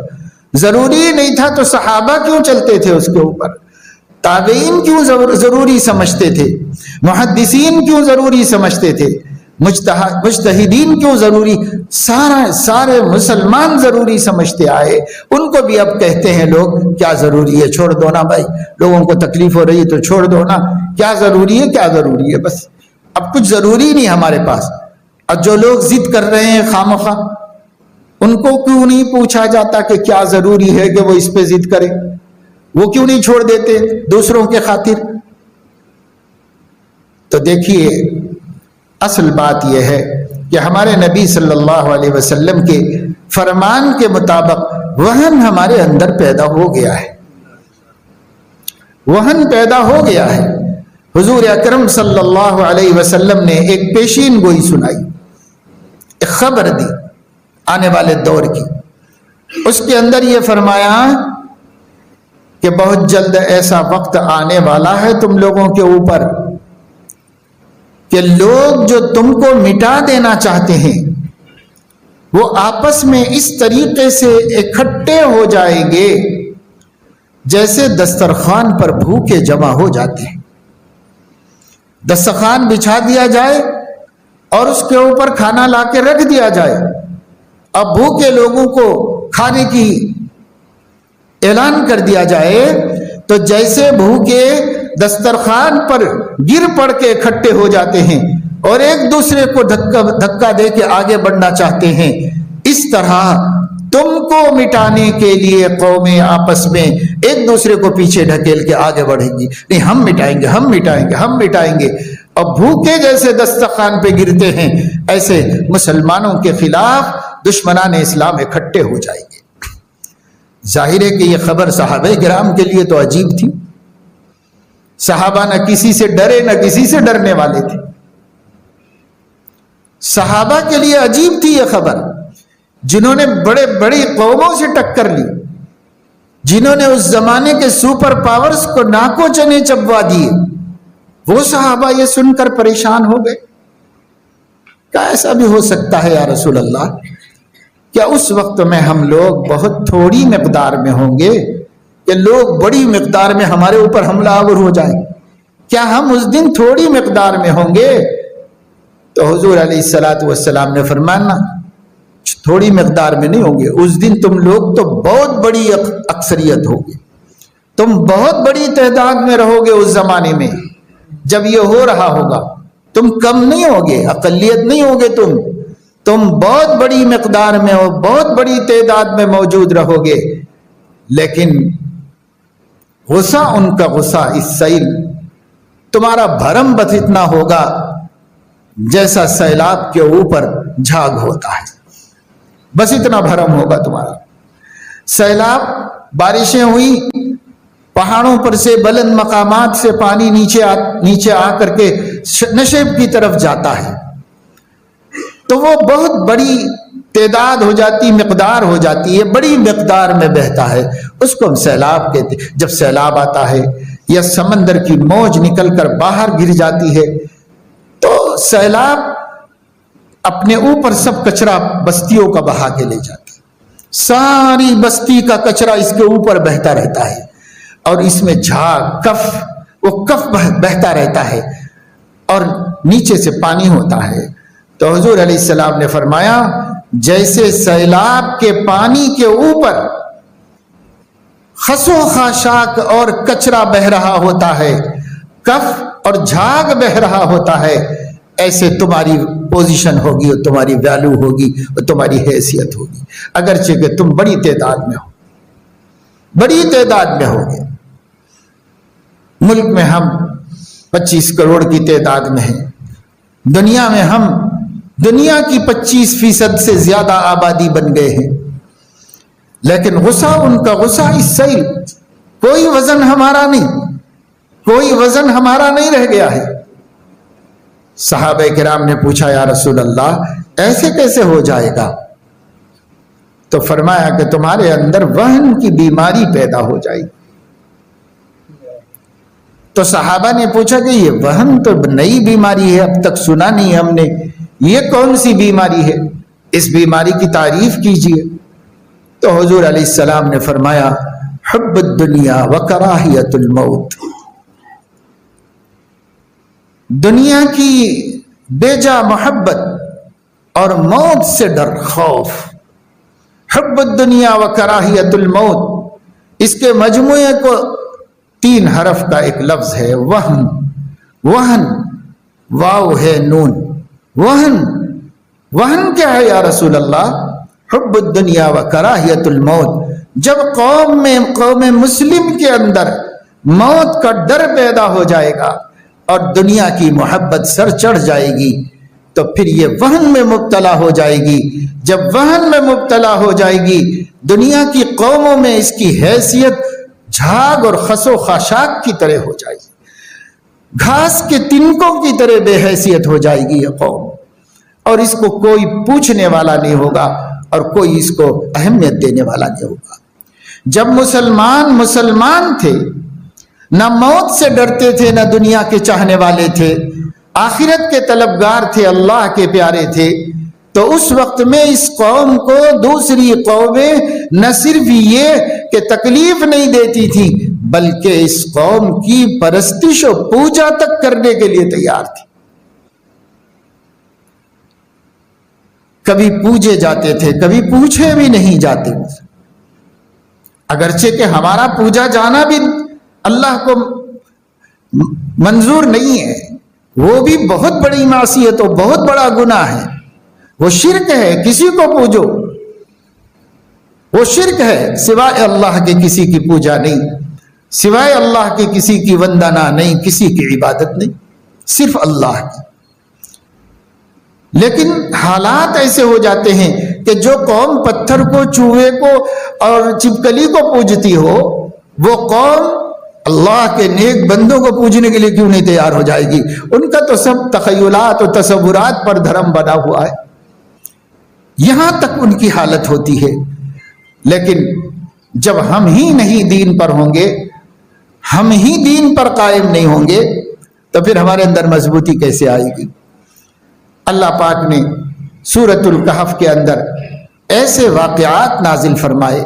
ضروری نہیں تھا تو صحابہ کیوں چلتے تھے اس کے اوپر؟ تابعین کیوں ضروری سمجھتے تھے؟ محدثین کیوں ضروری سمجھتے تھے؟ مجتہدین کیوں ضروری؟ سارے مسلمان ضروری سمجھتے آئے، ان کو بھی اب کہتے ہیں لوگ کیا ضروری ہے، چھوڑ دو نا بھائی، لوگوں کو تکلیف ہو رہی ہے تو چھوڑ دو نا، کیا ضروری ہے، کیا ضروری ہے، بس اب کچھ ضروری نہیں ہمارے پاس۔ اب جو لوگ ضد کر رہے ہیں خامخواہ، ان کو کیوں نہیں پوچھا جاتا کہ کیا ضروری ہے کہ وہ اس پہ ضد کرے؟ وہ کیوں نہیں چھوڑ دیتے دوسروں کے خاطر؟ تو دیکھیے اصل بات یہ ہے کہ ہمارے نبی صلی اللہ علیہ وسلم کے فرمان کے مطابق وہن ہمارے اندر پیدا ہو گیا ہے، وہن پیدا ہو گیا ہے۔ حضور اکرم صلی اللہ علیہ وسلم نے ایک پیشین گوئی سنائی، ایک خبر دی آنے والے دور کی، اس کے اندر یہ فرمایا کہ بہت جلد ایسا وقت آنے والا ہے تم لوگوں کے اوپر کہ لوگ جو تم کو مٹا دینا چاہتے ہیں وہ آپس میں اس طریقے سے اکٹھے ہو جائیں گے جیسے دسترخوان پر بھوکے جمع ہو جاتے ہیں۔ دسترخوان بچھا دیا جائے اور اس کے اوپر کھانا لا کے رکھ دیا جائے، اب بھوکے لوگوں کو کھانے کی اعلان کر دیا جائے تو جیسے بھوکے دسترخوان پر گر پڑ کے اکٹھے ہو جاتے ہیں اور ایک دوسرے کو دھکا دے کے آگے بڑھنا چاہتے ہیں، اس طرح تم کو مٹانے کے لیے قومیں آپس میں ایک دوسرے کو پیچھے ڈھکیل کے آگے بڑھیں گی، نہیں ہم مٹائیں گے، ہم مٹائیں گے، ہم مٹائیں گے، اور بھوکے جیسے دسترخوان پہ گرتے ہیں ایسے مسلمانوں کے خلاف دشمنان اسلام اکٹھے ہو جائیں گے۔ ظاہر ہے کہ یہ خبر صحابہ کرام کے لیے تو عجیب تھی، صحابہ نہ کسی سے ڈرے نہ کسی سے ڈرنے والے تھے، صحابہ کے لیے عجیب تھی یہ خبر، جنہوں نے بڑے بڑی قوموں سے ٹکر لی، جنہوں نے اس زمانے کے سپر پاورز کو ناکو چنے چبوا دیے، وہ صحابہ یہ سن کر پریشان ہو گئے۔ کیا ایسا بھی ہو سکتا ہے یا رسول اللہ؟ کیا اس وقت میں ہم لوگ بہت تھوڑی مقدار میں ہوں گے کہ لوگ بڑی مقدار میں ہمارے اوپر حملہ آور ہو جائیں؟ کیا ہم اس دن تھوڑی مقدار میں ہوں گے؟ تو حضور علیہ السلام نے فرمانا تھوڑی مقدار میں نہیں ہوں گے، اس دن تم لوگ تو بہت بڑی اکثریت ہوگی، تم بہت بڑی تعداد میں رہو گے اس زمانے میں جب یہ ہو رہا ہوگا، تم کم نہیں ہوگے، اقلیت نہیں ہوگے، تم بہت بڑی مقدار میں ہو، بہت بڑی تعداد میں موجود رہو گے، لیکن غصہ ان کا غصہ اس سیل، تمہارا بھرم بس اتنا ہوگا جیسا سیلاب کے اوپر جھاگ ہوتا ہے، بس اتنا بھرم ہوگا تمہارا۔ سیلاب، بارشیں ہوئی، پہاڑوں پر سے بلند مقامات سے پانی نیچے آ کر کے نشیب کی طرف جاتا ہے، تو وہ بہت بڑی تعداد ہو جاتی، مقدار ہو جاتی ہے، بڑی مقدار میں بہتا ہے، اس کو ہم سیلاب کہتے ہیں۔ جب سیلاب آتا ہے یا سمندر کی موج نکل کر باہر گر جاتی ہے تو سیلاب اپنے اوپر سب کچرا بستیوں کا بہا کے لے جاتا ہے، ساری بستی کا کچرا اس کے اوپر بہتا رہتا ہے، اور اس میں جھاگ، کف، وہ کف بہتا رہتا ہے اور نیچے سے پانی ہوتا ہے۔ تو حضور علیہ السلام نے فرمایا جیسے سیلاب کے پانی کے اوپر خس و خاشاک اور کچرا بہ رہا ہوتا ہے، کف اور جھاگ بہ رہا ہوتا ہے، ایسے تمہاری پوزیشن ہوگی اور تمہاری ویلیو ہوگی اور تمہاری حیثیت ہوگی، اگرچہ کہ تم بڑی تعداد میں ہو، بڑی تعداد میں ہوگے۔ ملک میں ہم 25 کروڑ کی تعداد میں ہیں، دنیا میں ہم دنیا کی 25% سے زیادہ آبادی بن گئے ہیں، لیکن غصہ ان کا غصہ اس سیل، کوئی وزن ہمارا نہیں، کوئی وزن ہمارا نہیں رہ گیا ہے۔ صحابہ کرام نے پوچھا یا رسول اللہ ایسے کیسے ہو جائے گا؟ تو فرمایا کہ تمہارے اندر وہن کی بیماری پیدا ہو جائے گی۔ تو صحابہ نے پوچھا کہ یہ وہن تو نئی بیماری ہے، اب تک سنا نہیں ہم نے، یہ کون سی بیماری ہے؟ اس بیماری کی تعریف کیجئے۔ تو حضور علیہ السلام نے فرمایا حب الدنیا و کراہیت الموت، دنیا کی بے جا محبت اور موت سے ڈر، خوف۔ حب الدنیا و کراہیت الموت، اس کے مجموعے کو 3 حرف کا ایک لفظ ہے وہن۔ وہن، واو ہے نون، وہن۔ وہن کیا ہے یا رسول اللہ؟ حب الدنیا و کراہیت الموت، جب قوم مسلم کے اندر موت کا ڈر پیدا ہو جائے گا اور دنیا کی محبت سر چڑھ جائے گی تو پھر یہ وہن میں مبتلا ہو جائے گی۔ جب وہن میں مبتلا ہو جائے گی دنیا کی قوموں میں اس کی حیثیت جھاگ اور خس و خاشاک کی طرح ہو جائے گی، گھاس کے تنکوں کی طرح بے حیثیت ہو جائے گی یہ قوم، اور اس کو کوئی پوچھنے والا نہیں ہوگا اور کوئی اس کو اہمیت دینے والا نہیں ہوگا۔ جب مسلمان تھے، نہ موت سے ڈرتے تھے، نہ دنیا کے چاہنے والے تھے، آخرت کے طلبگار تھے، اللہ کے پیارے تھے، تو اس وقت میں اس قوم کو دوسری قومیں نہ صرف یہ کہ تکلیف نہیں دیتی تھی بلکہ اس قوم کی پرستش و پوجا تک کرنے کے لیے تیار تھی۔ کبھی پوجے جاتے تھے، کبھی پوچھے بھی نہیں جاتے، اگرچہ کہ ہمارا پوجا جانا بھی اللہ کو منظور نہیں ہے، وہ بھی بہت بڑی معصیت و بہت بڑا گناہ ہے، وہ شرک ہے، کسی کو پوجو، وہ شرک ہے، سوائے اللہ کے کسی کی پوجا نہیں، سوائے اللہ کے کسی کی وندنا نہیں، کسی کی عبادت نہیں، صرف اللہ کی۔ لیکن حالات ایسے ہو جاتے ہیں کہ جو قوم پتھر کو، چوہے کو اور چپکلی کو پوجتی ہو، وہ قوم اللہ کے نیک بندوں کو پوجنے کے لیے کیوں نہیں تیار ہو جائے گی؟ ان کا تو سب تخیلات و تصورات پر دھرم بنا ہوا ہے، یہاں تک ان کی حالت ہوتی ہے۔ لیکن جب ہم ہی نہیں دین پر ہوں گے، ہم ہی دین پر قائم نہیں ہوں گے تو پھر ہمارے اندر مضبوطی کیسے آئے گی؟ اللہ پاک نے سورۃ الکہف کے اندر ایسے واقعات نازل فرمائے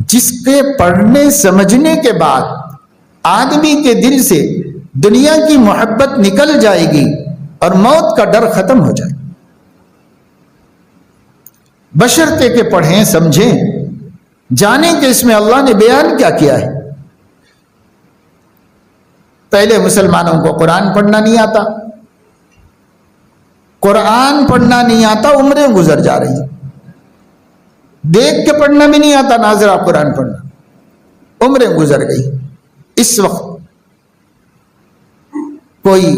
جس کے پڑھنے سمجھنے کے بعد آدمی کے دل سے دنیا کی محبت نکل جائے گی اور موت کا ڈر ختم ہو جائے گا، بشرطے کہ پڑھیں، سمجھیں، جانیں کہ اس میں اللہ نے بیان کیا کیا ہے۔ پہلے مسلمانوں کو قرآن پڑھنا نہیں آتا، قرآن پڑھنا نہیں آتا، عمریں گزر جا رہی ہیں، دیکھ کے پڑھنا بھی نہیں آتا، ناظرہ قرآن پڑھنا، عمریں گزر گئی۔ اس وقت کوئی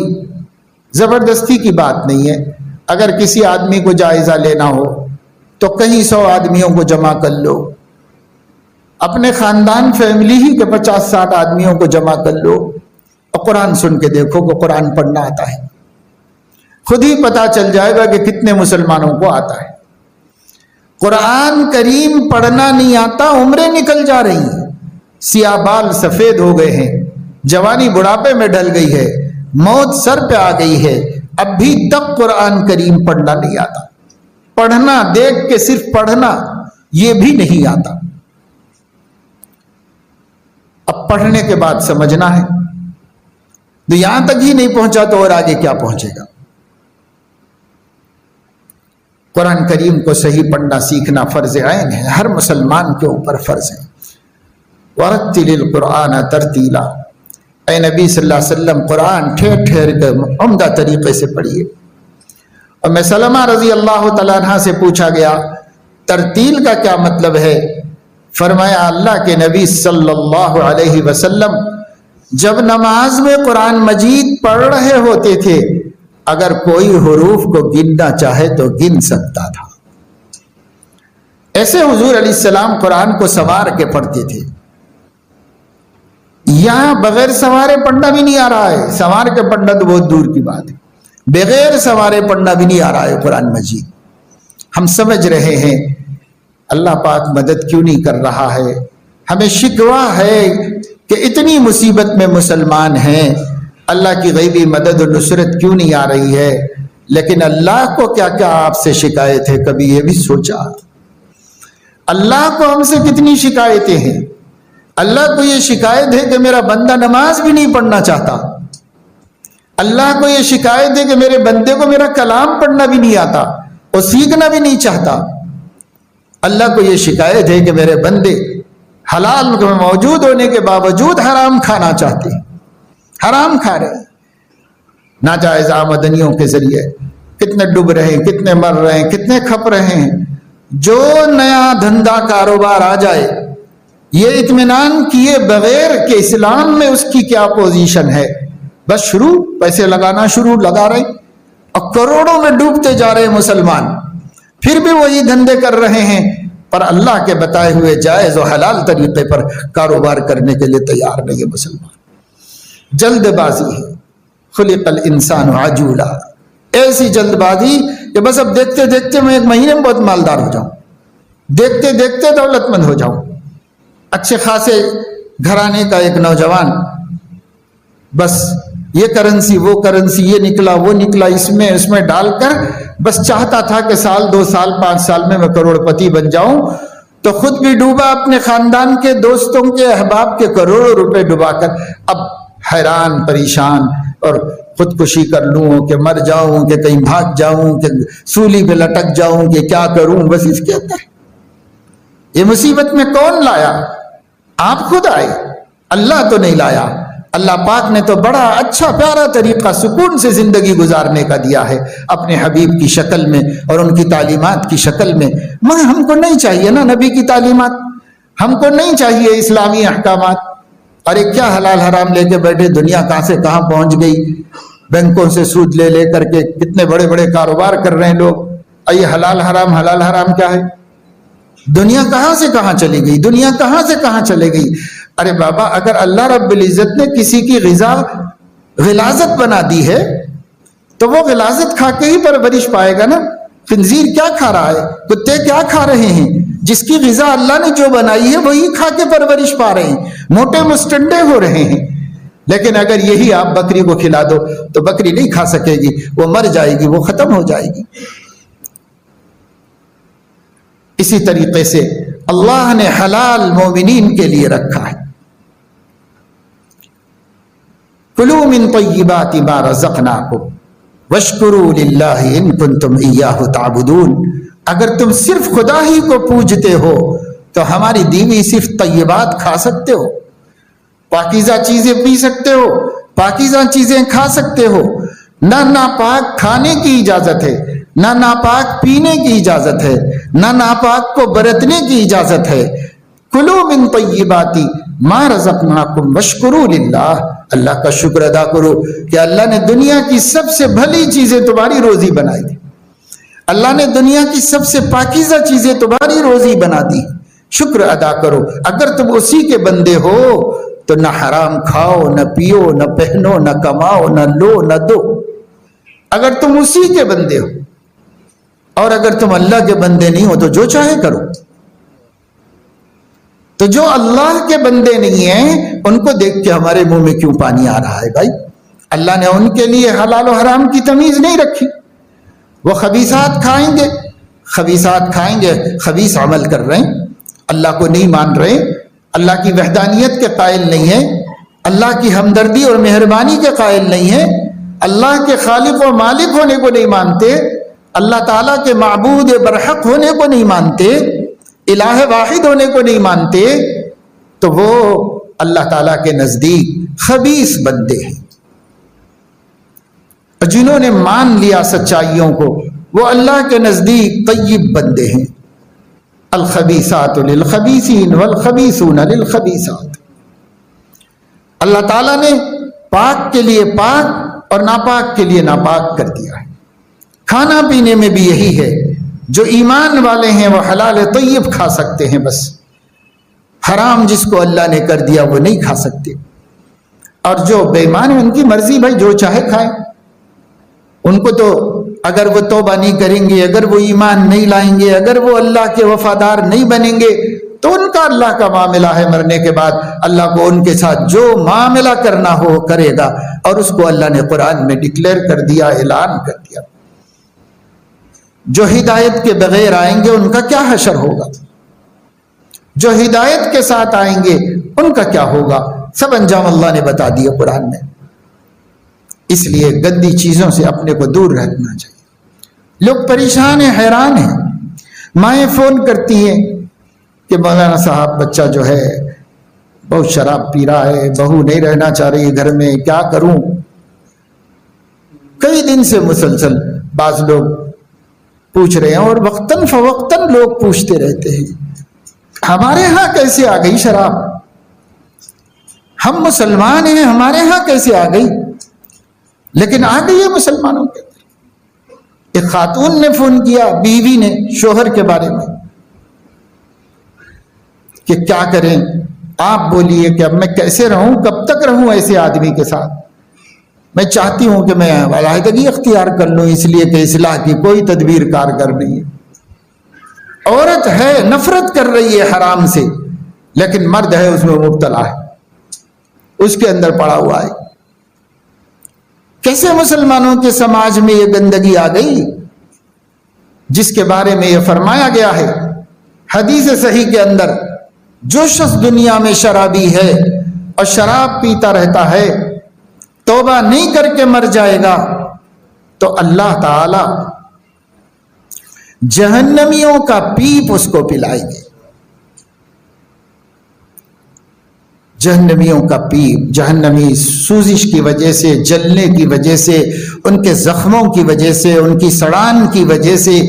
زبردستی کی بات نہیں ہے، اگر کسی آدمی کو جائزہ لینا ہو تو کہیں 100 آدمیوں کو جمع کر لو، اپنے خاندان فیملی ہی کے 50-60 آدمیوں کو جمع کر لو اور قرآن سن کے دیکھو کہ قرآن پڑھنا آتا ہے۔ خود ہی پتا چل جائے گا کہ کتنے مسلمانوں کو آتا ہے۔ قرآن کریم پڑھنا نہیں آتا، عمریں نکل جا رہی ہیں، سیاہ بال سفید ہو گئے ہیں، جوانی بڑھاپے میں ڈل گئی ہے، موت سر پہ آ گئی ہے، اب بھی تک قرآن کریم پڑھنا نہیں آتا۔ پڑھنا، دیکھ کے صرف پڑھنا، یہ بھی نہیں آتا۔ اب پڑھنے کے بعد سمجھنا ہے، تو یہاں تک ہی نہیں پہنچا تو اور آگے کیا پہنچے گا؟ قرآن کریم کو صحیح پڑھنا سیکھنا فرض عین ہے، ہر مسلمان کے اوپر فرض ہے۔ وَرَتِّلِ الْقُرْآنَ تَرْتِيلًا، اے نبی صلی اللہ علیہ وسلم قرآن ٹھہر ٹھہر کر عمدہ طریقے سے پڑھیے۔ اور میں سلمہ رضی اللہ تعالیٰ عنہ سے پوچھا گیا ترتیل کا کیا مطلب ہے؟ فرمایا اللہ کے نبی صلی اللہ علیہ وسلم جب نماز میں قرآن مجید پڑھ رہے ہوتے تھے، اگر کوئی حروف کو گننا چاہے تو گن سکتا تھا۔ ایسے حضور علیہ السلام قرآن کو سوار کے پڑھتے تھے۔ یہاں بغیر سوارے پڑھنا بھی نہیں آ رہا ہے، سوار کے پڑھنا تو بہت دور کی بات ہے، بغیر سوارے پڑھنا بھی نہیں آ رہا ہے قرآن مجید۔ ہم سمجھ رہے ہیں اللہ پاک مدد کیوں نہیں کر رہا ہے، ہمیں شکوہ ہے کہ اتنی مصیبت میں مسلمان ہیں، اللہ کی غیبی مدد و نصرت کیوں نہیں آ رہی ہے؟ لیکن اللہ کو کیا کیا آپ سے شکایت ہے، کبھی یہ بھی سوچا؟ اللہ کو ہم سے کتنی شکایتیں ہیں؟ اللہ کو یہ شکایت ہے کہ میرا بندہ نماز بھی نہیں پڑھنا چاہتا، اللہ کو یہ شکایت ہے کہ میرے بندے کو میرا کلام پڑھنا بھی نہیں آتا اور سیکھنا بھی نہیں چاہتا، اللہ کو یہ شکایت ہے کہ میرے بندے حلال میں موجود ہونے کے باوجود حرام کھانا چاہتے ہیں، حرام کھا رہے ہیں، ناجائز آمدنیوں کے ذریعے کتنے ڈوب رہے ہیں، کتنے مر رہے ہیں، کتنے کھپ رہے ہیں۔ جو نیا دھندا کاروبار آ جائے یہ اطمینان کیے بغیر کہ اسلام میں اس کی کیا پوزیشن ہے، بس شروع پیسے لگانا شروع لگا رہے، اور کروڑوں میں ڈوبتے جا رہے مسلمان، پھر بھی وہی دھندے کر رہے ہیں، پر اللہ کے بتائے ہوئے جائز و حلال طریقے پر کاروبار کرنے کے لیے تیار نہیں ہے مسلمان۔ جلد بازی ہے، خلق الانسان عجولا، ایسی جلد بازی کہ بس اب دیکھتے دیکھتے میں ایک مہینے میں بہت مالدار ہو جاؤں، دیکھتے دیکھتے دولت مند ہو جاؤں۔ اچھے خاصے گھرانے کا ایک نوجوان بس یہ کرنسی وہ کرنسی، یہ نکلا وہ نکلا، اس میں ڈال کر بس چاہتا تھا کہ سال 2 سال 5 سال میں کروڑ پتی بن جاؤں، تو خود بھی ڈوبا، اپنے خاندان کے دوستوں کے احباب کے کروڑوں روپے ڈبا کر اب حیران پریشان اور خودکشی کر لوں کہ مر جاؤں کہ کہیں بھاگ جاؤں کہ سولی پہ لٹک جاؤں کہ کیا کروں، بس اس کے اندر یہ مصیبت میں کون لایا؟ آپ خود آئے، اللہ تو نہیں لایا۔ اللہ پاک نے تو بڑا اچھا پیارا طریقہ سکون سے زندگی گزارنے کا دیا ہے اپنے حبیب کی شکل میں اور ان کی تعلیمات کی شکل میں۔ مگر ہم کو نہیں چاہیے نا نبی کی تعلیمات، ہم کو نہیں چاہیے اسلامی احکامات۔ ارے کیا حلال حرام لے کے بیٹھے، دنیا کہاں سے کہاں پہنچ گئی، بینکوں سے سود لے لے کر کے کتنے بڑے بڑے کاروبار کر رہے ہیں لوگ۔ یہ حلال حرام کیا ہے؟ دنیا کہاں سے کہاں چلی گئی، دنیا کہاں سے کہاں چلے گئی؟ ارے بابا اگر اللہ رب العزت نے کسی کی غذا غلاظت بنا دی ہے تو وہ غلاظت کھا کے ہی پرورش پائے گا نا۔ خنزیر کیا کھا رہا ہے، کتے کیا کھا رہے ہیں؟ جس کی غذا اللہ نے جو بنائی ہے وہی کھا کے پرورش پا رہے ہیں، موٹے مستنڈے ہو رہے ہیں۔ لیکن اگر یہی آپ بکری کو کھلا دو تو بکری نہیں کھا سکے گی، وہ مر جائے گی، وہ ختم ہو جائے گی۔ اسی طریقے سے اللہ نے حلال مومنین کے لیے رکھا ہے، کلوا من طیبات ما رزقناکم واشکروا للہ ان کنتم ایاہ تعبدون۔ اگر تم صرف خدا ہی کو پوجتے ہو تو ہماری دی ہوئی صرف طیبات کھا سکتے ہو، پاکیزہ چیزیں پی سکتے ہو، پاکیزہ چیزیں کھا سکتے ہو، نہ ناپاک کھانے کی اجازت ہے، نہ ناپاک پینے کی اجازت ہے، نہ ناپاک کو برتنے کی اجازت ہے۔ کلوا من طیبات ما رزقناکم واشکروا للہ، اللہ کا شکر ادا کرو کہ اللہ نے دنیا کی سب سے بھلی چیزیں تمہاری روزی بنائی دی، اللہ نے دنیا کی سب سے پاکیزہ چیزیں تمہاری روزی بنا دی، شکر ادا کرو۔ اگر تم اسی کے بندے ہو تو نہ حرام کھاؤ، نہ پیو، نہ پہنو، نہ کماؤ، نہ لو، نہ دو۔ اگر تم اسی کے بندے ہو، اور اگر تم اللہ کے بندے نہیں ہو تو جو چاہے کرو۔ تو جو اللہ کے بندے نہیں ہیں ان کو دیکھ کے ہمارے منہ میں کیوں پانی آ رہا ہے بھائی؟ اللہ نے ان کے لیے حلال و حرام کی تمیز نہیں رکھی۔ وہ خبیثات کھائیں گے، خبیث عمل کر رہے ہیں، اللہ کو نہیں مان رہے، اللہ کی وحدانیت کے قائل نہیں ہیں، اللہ کی ہمدردی اور مہربانی کے قائل نہیں ہیں، اللہ کے خالق و مالک ہونے کو نہیں مانتے، اللہ تعالیٰ کے معبود برحق ہونے کو نہیں مانتے، الہ واحد ہونے کو نہیں مانتے، تو وہ اللہ تعالیٰ کے نزدیک خبیث بندے ہیں۔ اور جنہوں نے مان لیا سچائیوں کو وہ اللہ کے نزدیک طیب بندے ہیں۔ الخبیثات للخبیثین والخبیثون للخبیثات۔ اللہ تعالیٰ نے پاک کے لیے پاک اور ناپاک کے لیے ناپاک کر دیا ہے۔ کھانا پینے میں بھی یہی ہے، جو ایمان والے ہیں وہ حلال طیب کھا سکتے ہیں، بس حرام جس کو اللہ نے کر دیا وہ نہیں کھا سکتے، اور جو بے ایمان ہیں ان کی مرضی، بھائی جو چاہے کھائیں۔ ان کو تو اگر وہ توبہ نہیں کریں گے، اگر وہ ایمان نہیں لائیں گے، اگر وہ اللہ کے وفادار نہیں بنیں گے تو ان کا اللہ کا معاملہ ہے، مرنے کے بعد اللہ کو ان کے ساتھ جو معاملہ کرنا ہو کرے گا، اور اس کو اللہ نے قرآن میں ڈکلیئر کر دیا، اعلان کر دیا۔ جو ہدایت کے بغیر آئیں گے ان کا کیا حشر ہوگا، جو ہدایت کے ساتھ آئیں گے ان کا کیا ہوگا، سب انجام اللہ نے بتا دیا قرآن میں۔ اس لیے گندی چیزوں سے اپنے کو دور رکھنا چاہیے۔ لوگ پریشان ہیں، حیران ہیں، مائیں فون کرتی ہیں کہ مولانا صاحب بچہ جو ہے بہت شراب پی رہا ہے، بہو نہیں رہنا چاہ رہی گھر میں، کیا کروں؟ کئی دن سے مسلسل بعض لوگ پوچھ رہے ہیں، اور وقتاً فوقتاً لوگ پوچھتے رہتے ہیں ہمارے ہاں کیسے آ گئی شراب؟ ہم مسلمان ہیں، ہمارے ہاں کیسے آ گئی؟ لیکن آ گئی ہے مسلمانوں کے اندر۔ ایک خاتون نے فون کیا، بیوی نے شوہر کے بارے میں، کہ کیا کریں، آپ بولیے کہ اب میں کیسے رہوں، کب تک رہوں ایسے آدمی کے ساتھ؟ میں چاہتی ہوں کہ میں علیحدگی اختیار کر لوں، اس لیے کہ اصلاح کی کوئی تدبیر کارگر نہیں ہے۔ عورت ہے نفرت کر رہی ہے حرام سے، لیکن مرد ہے اس میں مبتلا ہے، اس کے اندر پڑا ہوا ہے۔ کیسے مسلمانوں کے سماج میں یہ گندگی آ گئی جس کے بارے میں یہ فرمایا گیا ہے حدیث صحیح کے اندر، جو شخص دنیا میں شرابی ہے اور شراب پیتا رہتا ہے، توبہ نہیں کر کے مر جائے گا تو اللہ تعالی جہنمیوں کا پیپ اس کو پلائے گے۔ جہنمیوں کا پیپ، جہنمی سوزش کی وجہ سے، جلنے کی وجہ سے، ان کے زخموں کی وجہ سے، ان کی سڑان کی وجہ سے،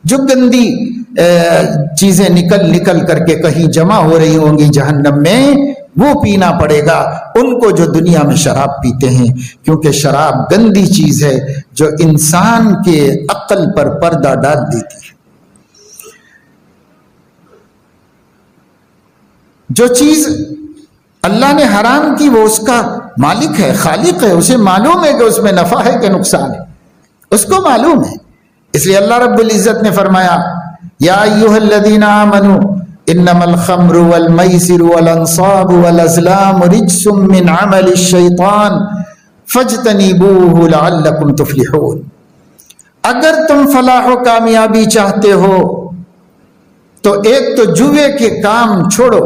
جو گندی چیزیں نکل کر کے کہیں جمع ہو رہی ہوں گی جہنم میں، وہ پینا پڑے گا ان کو جو دنیا میں شراب پیتے ہیں، کیونکہ شراب گندی چیز ہے جو انسان کے عقل پر پردہ ڈال دیتی ہے۔ جو چیز اللہ نے حرام کی وہ اس کا مالک ہے، خالق ہے، اسے معلوم ہے کہ اس میں نفع ہے کہ نقصان ہے، اس کو معلوم ہے۔ اس لیے اللہ رب العزت نے فرمایا یا ایھا الذین آمنوا انما الخمر والمیسر والانصاب والازلام رجس من عمل الشیطان فاجتنبوہ لعلکم تفلحون۔ اگر تم فلاح و کامیابی چاہتے ہو تو ایک تو جوئے کے کام چھوڑو،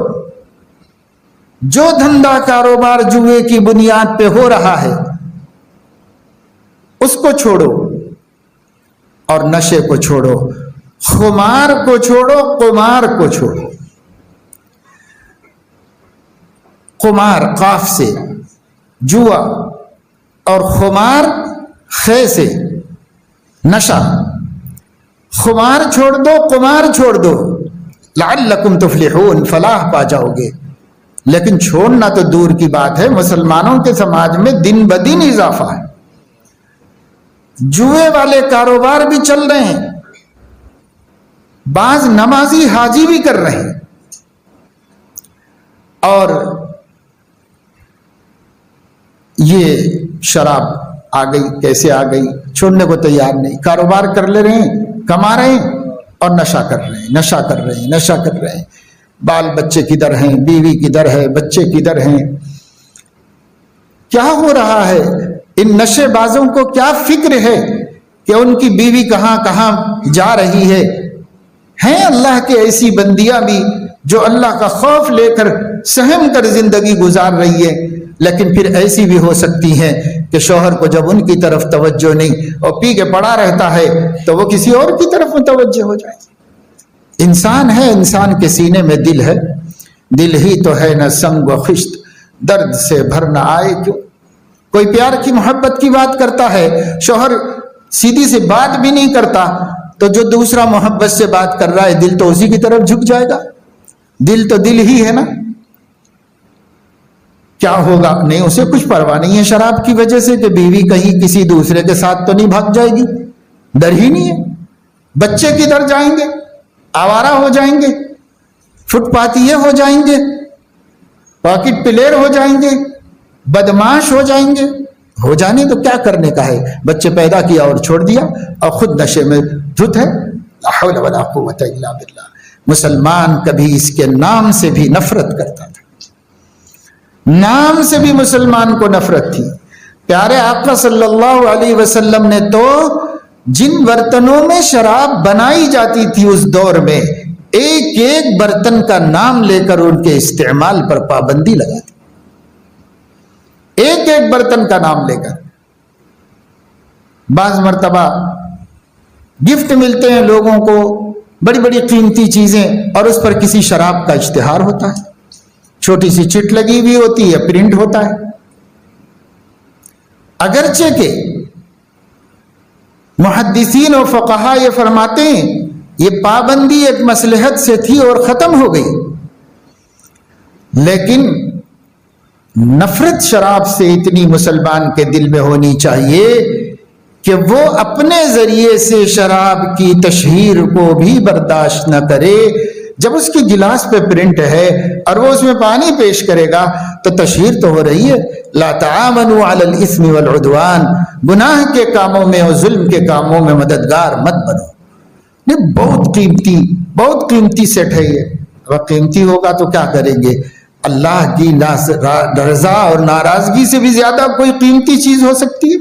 جو دھندا کاروبار جوئے کی بنیاد پہ ہو رہا ہے اس کو چھوڑو، اور نشے کو چھوڑو، خمار کو چھوڑو، قمار کو چھوڑو۔ قمار قاف سے، جوا، اور خمار خے سے، نشہ۔ خمار چھوڑ دو، قمار چھوڑ دو، لعلکم تفلحون، فلاح پا جاؤ گے۔ لیکن چھوڑنا تو دور کی بات ہے، مسلمانوں کے سماج میں دن بدن اضافہ ہے، جوئے والے کاروبار بھی چل رہے ہیں، بعض نمازی حاجی بھی کر رہے ہیں، اور یہ شراب آ گئی، کیسے آ گئی، چھوڑنے کو تیار نہیں، کاروبار کر لے رہے ہیں، کما رہے ہیں اور نشہ کر رہے ہیں، نشہ کر رہے ہیں، نشہ کر رہے ہیں، بال بچے کدھر ہیں، بیوی کدھر ہے، بچے کدھر ہیں، کیا ہو رہا ہے؟ ان نشے بازوں کو کیا فکر ہے کہ ان کی بیوی کہاں کہاں جا رہی ہے؟ ہیں اللہ کے ایسی بندیاں بھی جو اللہ کا خوف لے کر سہم کر زندگی گزار رہی ہے، لیکن پھر ایسی بھی ہو سکتی ہیں کہ شوہر کو جب ان کی طرف توجہ نہیں اور پی کے پڑا رہتا ہے تو وہ کسی اور کی طرف متوجہ ہو جائے۔ انسان ہے، انسان کے سینے میں دل ہے، دل ہی تو ہے نہ سنگ و خشت، درد سے بھر نہ آئے کیوں۔ کوئی پیار کی محبت کی بات کرتا ہے، شوہر سیدھی سے بات بھی نہیں کرتا، تو جو دوسرا محبت سے بات کر رہا ہے دل تو اسی کی طرف جھک جائے گا، دل تو دل ہی ہے نا۔ کیا ہوگا؟ نہیں، اسے کچھ پرواہ نہیں ہے شراب کی وجہ سے کہ بیوی کہیں کسی دوسرے کے ساتھ تو نہیں بھاگ جائے گی، ڈر ہی نہیں ہے۔ بچے کدھر جائیں گے؟ آوارہ ہو جائیں گے، فٹ پاتھیے ہو جائیں گے، پاکٹ پلیئر ہو جائیں گے، بدماش ہو جائیں گے۔ ہو جانے تو کیا کرنے کا ہے؟ بچے پیدا کیا اور چھوڑ دیا اور خود نشے میں دھت ہے۔ لا حول ولا قوت الا باللہ۔ مسلمان کبھی اس کے نام سے بھی نفرت کرتا تھا، نام سے بھی مسلمان کو نفرت تھی۔ پیارے آقا صلی اللہ علیہ وسلم نے تو جن برتنوں میں شراب بنائی جاتی تھی اس دور میں، ایک ایک برتن کا نام لے کر ان کے استعمال پر پابندی لگا دی، ایک ایک برتن کا نام لے کر۔ بعض مرتبہ گفٹ ملتے ہیں لوگوں کو، بڑی بڑی قیمتی چیزیں، اور اس پر کسی شراب کا اشتہار ہوتا ہے، چھوٹی سی چٹ لگی ہوئی ہوتی ہے، پرنٹ ہوتا ہے۔ اگرچہ کہ محدثین و فقہا یہ فرماتے ہیں یہ پابندی ایک مصلحت سے تھی اور ختم ہو گئی، لیکن نفرت شراب سے اتنی مسلمان کے دل میں ہونی چاہیے کہ وہ اپنے ذریعے سے شراب کی تشہیر کو بھی برداشت نہ کرے۔ جب اس کی گلاس پہ پرنٹ ہے اور وہ اس میں پانی پیش کرے گا تو تشہیر تو ہو رہی ہے۔ لا تعاونوا علی الاثم والعدوان، گناہ کے کاموں میں اور ظلم کے کاموں میں مددگار مت بنو۔ یہ بہت قیمتی سیٹ ہے یہ۔ اگر قیمتی ہوگا تو کیا کریں گے؟ اللہ کی رضا اور ناراضگی سے بھی زیادہ کوئی قیمتی چیز ہو سکتی ہے؟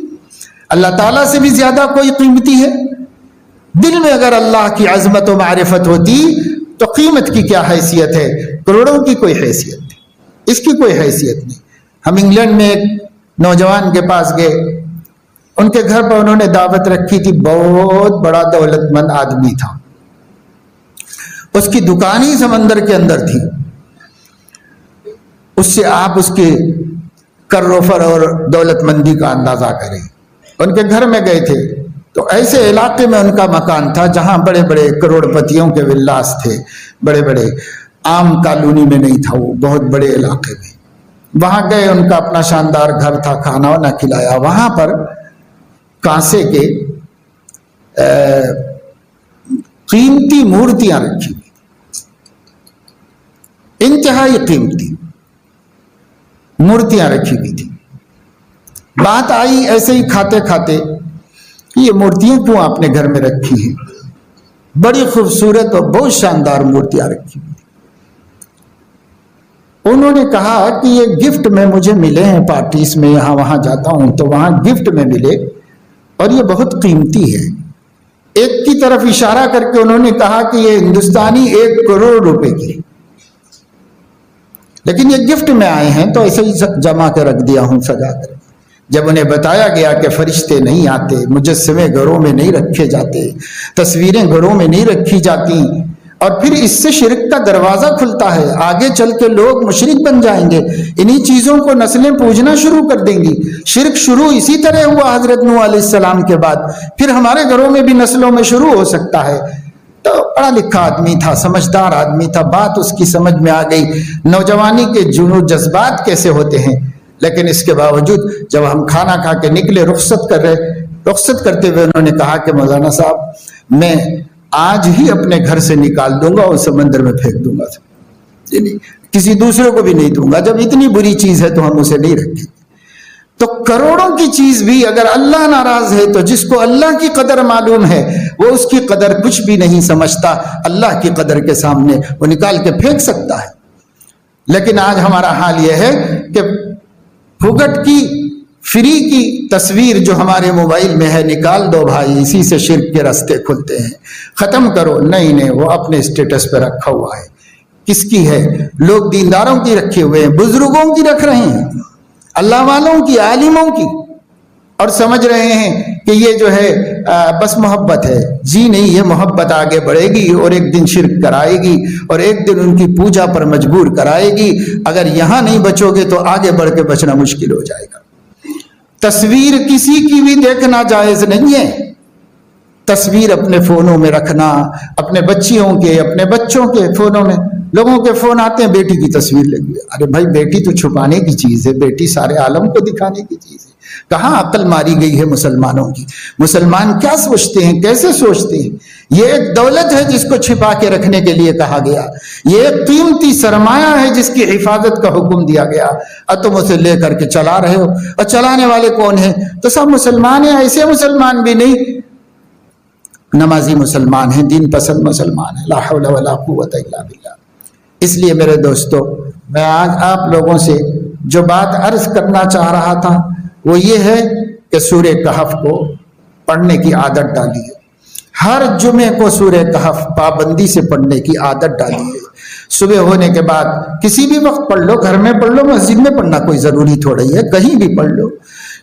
اللہ تعالیٰ سے بھی زیادہ کوئی قیمتی ہے؟ دل میں اگر اللہ کی عظمت و معرفت ہوتی تو قیمت کی کیا حیثیت ہے؟ کروڑوں کی کوئی حیثیت نہیں، اس کی کوئی حیثیت نہیں۔ ہم انگلینڈ میں ایک نوجوان کے پاس گئے، ان کے گھر پر انہوں نے دعوت رکھی تھی، بہت بڑا دولت مند آدمی تھا، اس کی دکان ہی سمندر کے اندر تھی۔ اس سے آپ اس کے کروفر اور دولت مندی کا اندازہ کریں۔ ان کے گھر میں گئے تھے تو ایسے علاقے میں ان کا مکان تھا جہاں بڑے بڑے کروڑ پتیوں کے ولاس تھے، بڑے بڑے، عام کالونی میں نہیں تھا، وہ بہت بڑے علاقے میں۔ وہاں گئے، ان کا اپنا شاندار گھر تھا، کھانا وانا کھلایا۔ وہاں پر کانسے کے قیمتی مورتیاں رکھی ہوئی، انتہائی قیمتی مورتیاں رکھی ہوئی تھی۔ بات آئی ایسے ہی کھاتے کھاتے کہ یہ مورتیاں کیوں آپ نے گھر میں رکھی ہیں؟ بڑی خوبصورت اور بہت شاندار مورتیاں رکھی ہوئی۔ انہوں نے کہا کہ یہ گفٹ میں مجھے ملے ہیں، پارٹیز میں یہاں وہاں جاتا ہوں تو وہاں گفٹ میں ملے اور یہ بہت قیمتی ہے۔ ایک کی طرف اشارہ کر کے انہوں نے کہا کہ یہ ہندوستانی 1 کروڑ روپے کی، لیکن یہ گفٹ میں آئے ہیں تو ایسے ہی جمع کے رکھ دیا ہوں سجا کر۔ جب انہیں بتایا گیا کہ فرشتے نہیں آتے، مجسمے گھروں میں نہیں رکھے جاتے، تصویریں گھروں میں نہیں رکھی جاتی، اور پھر اس سے شرک کا دروازہ کھلتا ہے، آگے چل کے لوگ مشرک بن جائیں گے، انہی چیزوں کو نسلیں پوجنا شروع کر دیں گی۔ شرک شروع اسی طرح ہوا حضرت نوح علیہ السلام کے بعد، پھر ہمارے گھروں میں بھی نسلوں میں شروع ہو سکتا ہے۔ تو پڑھا لکھا آدمی تھا، سمجھدار آدمی تھا، بات اس کی سمجھ میں آ گئی نوجوانی کے جنون جذبات کیسے ہوتے ہیں۔ لیکن اس کے باوجود جب ہم کھانا کھا کے نکلے، رخصت کرتے ہوئے انہوں نے کہا کہ مولانا صاحب میں آج ہی اپنے گھر سے نکال دوں گا اور سمندر میں پھینک دوں گا، کسی دوسرے کو بھی نہیں دوں گا، جب اتنی بری چیز ہے تو ہم اسے نہیں رکھیں۔ تو کروڑوں کی چیز بھی اگر اللہ ناراض ہے تو جس کو اللہ کی قدر معلوم ہے وہ اس کی قدر کچھ بھی نہیں سمجھتا، اللہ کی قدر کے سامنے وہ نکال کے پھینک سکتا ہے۔ لیکن آج ہمارا حال یہ ہے کہ پھوکٹ کی فری کی تصویر جو ہمارے موبائل میں ہے نکال دو بھائی، اسی سے شرک کے راستے کھلتے ہیں، ختم کرو۔ نہیں، وہ اپنے اسٹیٹس پہ رکھا ہوا ہے۔ کس کی ہے؟ لوگ دینداروں کی رکھے ہوئے ہیں، بزرگوں کی رکھ رہے ہیں، اللہ والوں کی، عالموں کی، اور سمجھ رہے ہیں کہ یہ جو ہے بس محبت ہے۔ جی نہیں، یہ محبت آگے بڑھے گی اور ایک دن شرک کرائے گی اور ایک دن ان کی پوجا پر مجبور کرائے گی۔ اگر یہاں نہیں بچو گے تو آگے بڑھ کے بچنا مشکل ہو جائے گا۔ تصویر کسی کی بھی دیکھنا جائز نہیں ہے۔ تصویر اپنے فونوں میں رکھنا، اپنے بچیوں کے، اپنے بچوں کے فونوں میں، لوگوں کے فون آتے ہیں بیٹی کی تصویر لگی ہے۔ ارے بھائی، بیٹی تو چھپانے کی چیز ہے، بیٹی سارے عالم کو دکھانے کی چیز ہے۔ کہاں عقل ماری گئی ہے مسلمانوں کی؟ مسلمان کیا سوچتے ہیں، کیسے سوچتے ہیں؟ یہ ایک دولت ہے جس کو چھپا کے رکھنے کے لیے کہا گیا، یہ ایک قیمتی سرمایہ ہے جس کی حفاظت کا حکم دیا گیا، اور تم اسے لے کر کے چلا رہے ہو۔ اور چلانے والے کون ہیں؟ تو سب مسلمان ہیں، ایسے مسلمان بھی نہیں، نمازی مسلمان ہیں، دین پسند مسلمان ہیں۔ لا حول ولا قوت الا باللہ۔ اس لیے میرے دوستو، میں آج آپ لوگوں سے جو بات عرض کرنا چاہ رہا تھا وہ یہ ہے کہ سورہ کہف کو پڑھنے کی عادت ڈالیے۔ ہر جمعے کو سورہ کہف پابندی سے پڑھنے کی عادت ڈالیے۔ صبح ہونے کے بعد کسی بھی وقت پڑھ لو، گھر میں پڑھ لو، مسجد میں پڑھنا کوئی ضروری تھوڑی ہے، کہیں بھی پڑھ لو۔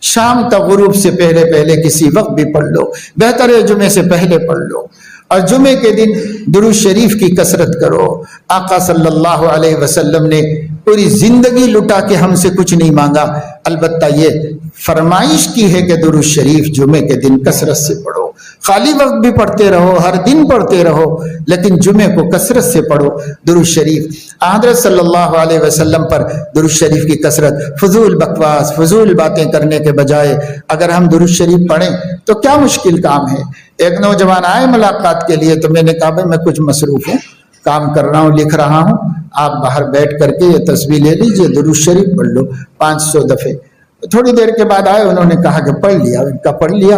شام تک غروب سے پہلے کسی وقت بھی پڑھ لو، بہتر ہے جمعے سے پہلے پڑھ لو۔ اور جمعے کے دن درود شریف کی کثرت کرو۔ آقا صلی اللہ علیہ وسلم نے پوری زندگی لٹا کے ہم سے کچھ نہیں مانگا، البتہ یہ فرمائش کی ہے کہ درود شریف جمعے کے دن کثرت سے پڑھو۔ خالی وقت بھی پڑھتے رہو، ہر دن پڑھتے رہو، لیکن جمعے کو کثرت سے پڑھو درود شریف۔ حضرت صلی اللہ علیہ وسلم پر درود شریف کی کثرت، فضول بکواس، فضول باتیں کرنے کے بجائے اگر ہم درود شریف پڑھیں تو کیا مشکل کام ہے۔ ایک نوجوان آئے ملاقات کے لیے تو میں نے کہا بھائی میں کچھ مصروف ہوں، کام کر رہا ہوں، لکھ رہا ہوں، آپ باہر بیٹھ کر کے یہ تصویر لے لیجئے، درود شریف پڑھ لو 500 دفعے۔ تھوڑی دیر کے بعد آئے، انہوں نے کہا کہ پڑھ لیا۔ ان کا پڑھ لیا،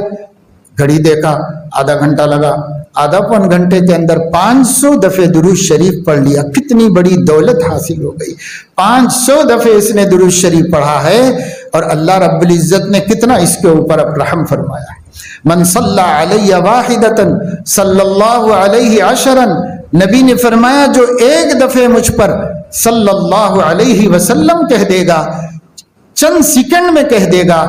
گھڑی دیکھا، آدھا گھنٹہ لگا، آدھا پون گھنٹے کے اندر 500 دفعے درود شریف پڑھ لیا۔ کتنی بڑی دولت حاصل ہو گئی، 500 دفعے اس نے درود شریف پڑھا ہے، اور اللہ رب العزت نے کتنا اس کے اوپر رحم فرمایا ہے۔ من صلی علی واحدۃ صلی اللہ علیہ عشرا، نبی نے فرمایا جو ایک دفعہ مجھ پر صلی اللہ علیہ وسلم کہہ دے گا، چند سیکنڈ میں کہہ دے گا،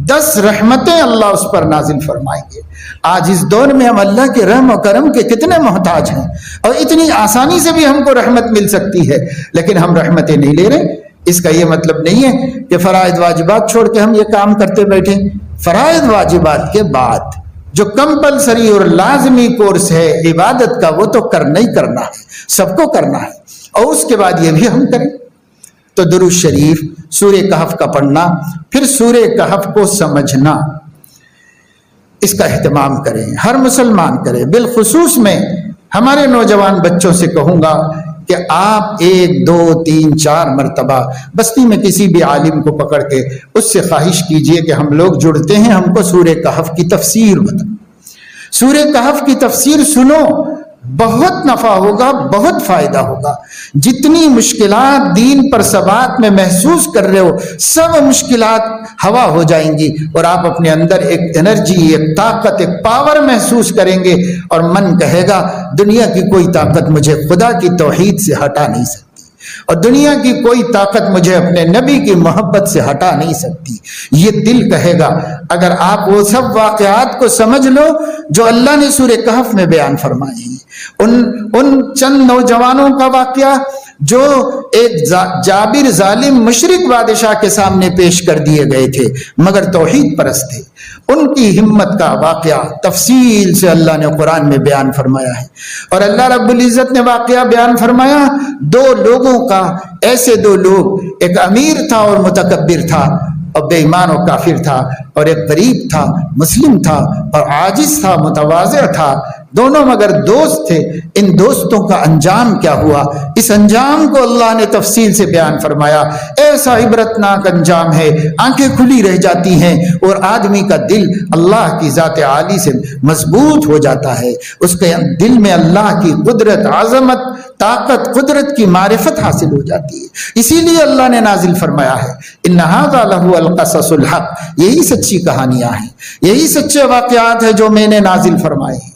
10 رحمتیں اللہ اس پر نازل فرمائیں گے۔ آج اس دور میں ہم اللہ کے رحم و کرم کے کتنے محتاج ہیں، اور اتنی آسانی سے بھی ہم کو رحمت مل سکتی ہے، لیکن ہم رحمتیں نہیں لے رہے۔ اس کا یہ مطلب نہیں ہے کہ فرائض واجبات چھوڑ کے ہم یہ کام کرتے بیٹھیں۔ فرائض واجبات کے بعد جو کمپلسری اور لازمی کورس ہے عبادت کا، وہ تو کرنا ہی کرنا ہے، سب کو کرنا ہے، اور اس کے بعد یہ بھی ہم کریں۔ تو درود شریف، سورہ کہف کا پڑھنا، پھر سورہ کہف کو سمجھنا، اس کا اہتمام کریں، ہر مسلمان کرے۔ بالخصوص میں ہمارے نوجوان بچوں سے کہوں گا کہ آپ 1 2 3 4 مرتبہ بستی میں کسی بھی عالم کو پکڑ کے اس سے خواہش کیجئے کہ ہم لوگ جڑتے ہیں، ہم کو سورہ کہف کی تفسیر بتا، سورہ کہف کی تفسیر سنو، بہت نفع ہوگا، بہت فائدہ ہوگا۔ جتنی مشکلات دین پر ثبات میں محسوس کر رہے ہو، سب مشکلات ہوا ہو جائیں گی، اور آپ اپنے اندر ایک انرجی، ایک طاقت، ایک پاور محسوس کریں گے، اور من کہے گا دنیا کی کوئی طاقت مجھے خدا کی توحید سے ہٹا نہیں سکتی، اور دنیا کی کوئی طاقت مجھے اپنے نبی کی محبت سے ہٹا نہیں سکتی، یہ دل کہے گا۔ اگر آپ وہ سب واقعات کو سمجھ لو جو اللہ نے سورہ کہف میں بیان فرمائے ہیں، ان چند نوجوانوں کا واقعہ جو ایک جابر ظالم مشرک بادشاہ کے سامنے پیش کر دیے گئے تھے مگر توحید پرست تھے، ان کی ہمت کا واقعہ تفصیل سے اللہ نے قرآن میں بیان فرمایا ہے۔ اور اللہ رب العزت نے واقعہ بیان فرمایا 2 لوگوں کا، ایسے 2 لوگ، ایک امیر تھا اور متکبر تھا، اور بے ایمان و کافر تھا، اور ایک غریب تھا، مسلم تھا، اور عاجز تھا، متواضع تھا، دونوں مگر دوست تھے. ان دوستوں کا انجام کیا ہوا؟ اس انجام کو اللہ نے تفصیل سے بیان فرمایا. ایسا عبرتناک انجام ہے، آنکھیں کھلی رہ جاتی ہیں اور آدمی کا دل اللہ کی ذات عالی سے مضبوط ہو جاتا ہے. اس کے دل میں اللہ کی قدرت، عظمت، طاقت، قدرت کی معرفت حاصل ہو جاتی ہے. اسی لیے اللہ نے نازل فرمایا ہے ان ھذا لہو القصص الحق. یہی سچی کہانیاں ہیں، یہی سچے واقعات ہیں جو میں نے نازل فرمائے ہیں.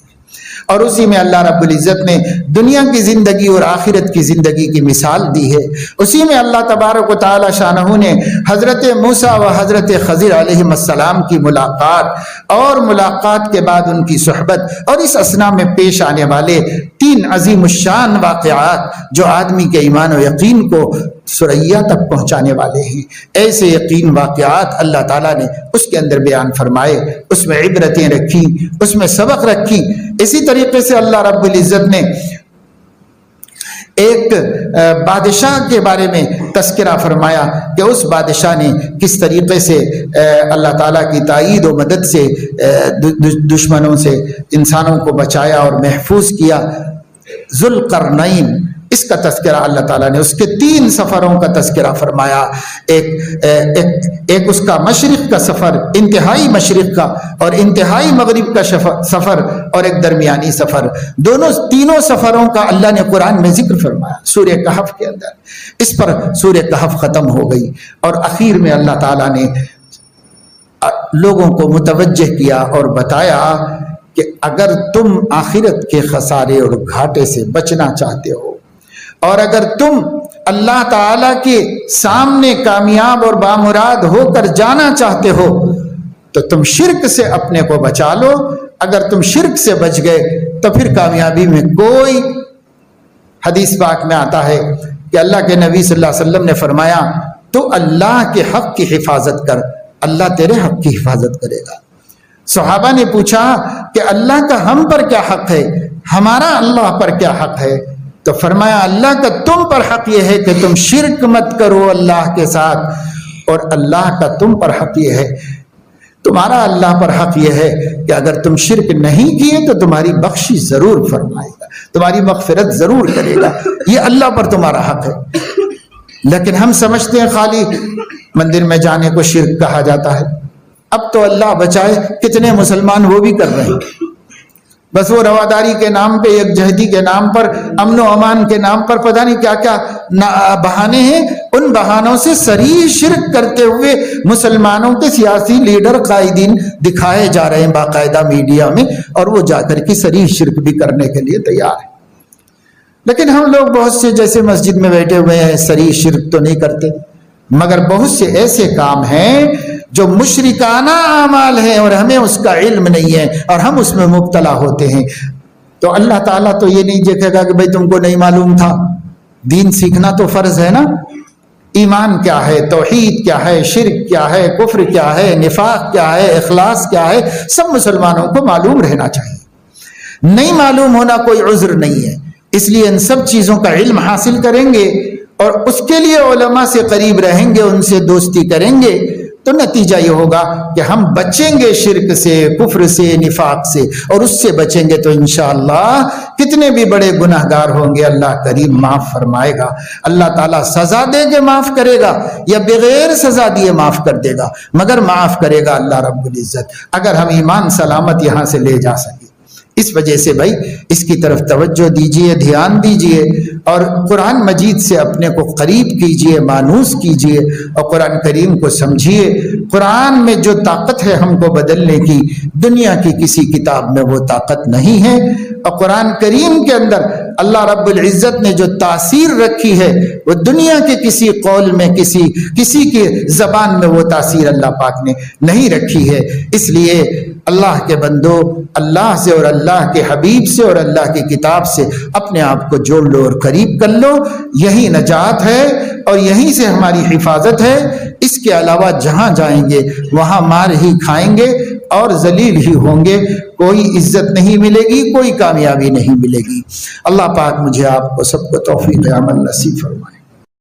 اور اسی میں اللہ رب العزت نے دنیا کی زندگی اور آخرت کی زندگی کی مثال دی ہے. اسی میں اللہ تبارک و تعالی شانہ نے حضرت موسیٰ و حضرت خضر علیہ السلام کی ملاقات اور ملاقات کے بعد ان کی صحبت اور اس اثنا میں پیش آنے والے 3 عظیم الشان واقعات جو آدمی کے ایمان و یقین کو ثریا تک پہنچانے والے ہیں، ایسے یقین واقعات اللہ تعالیٰ نے اس کے اندر بیان فرمائے، اس میں عبرتیں رکھی، اس میں سبق رکھی. اسی طریقے سے اللہ رب العزت نے ایک بادشاہ کے بارے میں تذکرہ فرمایا کہ اس بادشاہ نے کس طریقے سے اللہ تعالیٰ کی تائید و مدد سے دشمنوں سے انسانوں کو بچایا اور محفوظ کیا. ذوالقرنین، اس کا تذکرہ اللہ تعالیٰ نے اس کے 3 سفروں کا تذکرہ فرمایا. ایک اس کا مشرق کا سفر، انتہائی مشرق کا، اور انتہائی مغرب کا سفر، اور ایک درمیانی سفر. تینوں سفروں کا اللہ نے قرآن میں ذکر فرمایا سورہ کہف کے اندر. اس پر سورہ کہف ختم ہو گئی اور اخیر میں اللہ تعالیٰ نے لوگوں کو متوجہ کیا اور بتایا کہ اگر تم آخرت کے خسارے اور گھاٹے سے بچنا چاہتے ہو اور اگر تم اللہ تعالیٰ کے سامنے کامیاب اور بامراد ہو کر جانا چاہتے ہو تو تم شرک سے اپنے کو بچا لو. اگر تم شرک سے بچ گئے تو پھر کامیابی میں کوئی. حدیث پاک میں آتا ہے کہ اللہ کے نبی صلی اللہ علیہ وسلم نے فرمایا تو اللہ کے حق کی حفاظت کر، اللہ تیرے حق کی حفاظت کرے گا. صحابہ نے پوچھا کہ اللہ کا ہم پر کیا حق ہے، ہمارا اللہ پر کیا حق ہے؟ تو فرمایا اللہ کا تم پر حق یہ ہے کہ تم شرک مت کرو اللہ کے ساتھ، اور اللہ کا تم پر حق یہ ہے، تمہارا اللہ پر حق یہ ہے کہ اگر تم شرک نہیں کیے تو تمہاری بخشش ضرور فرمائے گا، تمہاری مغفرت ضرور کرے گا. یہ اللہ پر تمہارا حق ہے. لیکن ہم سمجھتے ہیں خالی مندر میں جانے کو شرک کہا جاتا ہے. اب تو اللہ بچائے کتنے مسلمان وہ بھی کر رہے ہیں، بس وہ رواداری کے نام پہ، یکجہتی کے نام پر، امن و امان کے نام پر پتہ نہیں کیا کیا بہانے ہیں. ان بہانوں سے صریح شرک کرتے ہوئے مسلمانوں کے سیاسی لیڈر قائدین دکھائے جا رہے ہیں باقاعدہ میڈیا میں، اور وہ جا کر کے صریح شرک بھی کرنے کے لیے تیار ہیں. لیکن ہم لوگ بہت سے جیسے مسجد میں بیٹھے ہوئے ہیں صریح شرک تو نہیں کرتے، مگر بہت سے ایسے کام ہیں جو مشرکانہ اعمال ہیں اور ہمیں اس کا علم نہیں ہے اور ہم اس میں مبتلا ہوتے ہیں. تو اللہ تعالیٰ تو یہ نہیں دیکھے گا کہ بھئی تم کو نہیں معلوم تھا. دین سیکھنا تو فرض ہے نا. ایمان کیا ہے، توحید کیا ہے، شرک کیا ہے، کفر کیا ہے، نفاق کیا ہے، اخلاص کیا ہے، سب مسلمانوں کو معلوم رہنا چاہیے. نہیں معلوم ہونا کوئی عذر نہیں ہے. اس لیے ان سب چیزوں کا علم حاصل کریں گے اور اس کے لیے علماء سے قریب رہیں گے، ان سے دوستی کریں گے، تو نتیجہ یہ ہوگا کہ ہم بچیں گے شرک سے، کفر سے، نفاق سے، اور اس سے بچیں گے تو انشاءاللہ کتنے بھی بڑے گناہگار ہوں گے اللہ کریم معاف فرمائے گا. اللہ تعالیٰ سزا دے کے معاف کرے گا یا بغیر سزا دیے معاف کر دے گا، مگر معاف کرے گا اللہ رب العزت اگر ہم ایمان سلامت یہاں سے لے جا سکیں. اس وجہ سے بھائی اس کی طرف توجہ دیجئے، دھیان دیجئے، اور قرآن مجید سے اپنے کو قریب کیجئے، مانوس کیجئے، اور قرآن کریم کو سمجھیے. قرآن میں جو طاقت ہے ہم کو بدلنے کی، دنیا کی کسی کتاب میں وہ طاقت نہیں ہے. اور قرآن کریم کے اندر اللہ رب العزت نے جو تاثیر رکھی ہے وہ دنیا کے کسی قول میں، کسی کی زبان میں وہ تاثیر اللہ پاک نے نہیں رکھی ہے. اس لیے اللہ کے بندو، اللہ سے اور اللہ کے حبیب سے اور اللہ کی کتاب سے اپنے آپ کو جوڑ لو اور قریب کر لو. یہی نجات ہے اور یہیں سے ہماری حفاظت ہے. اس کے علاوہ جہاں جائیں گے وہاں مار ہی کھائیں گے اور ذلیل ہی ہوں گے. کوئی عزت نہیں ملے گی، کوئی کامیابی نہیں ملے گی. اللہ پاک مجھے آپ کو سب کو توفیق عمل نصیب فرمائے.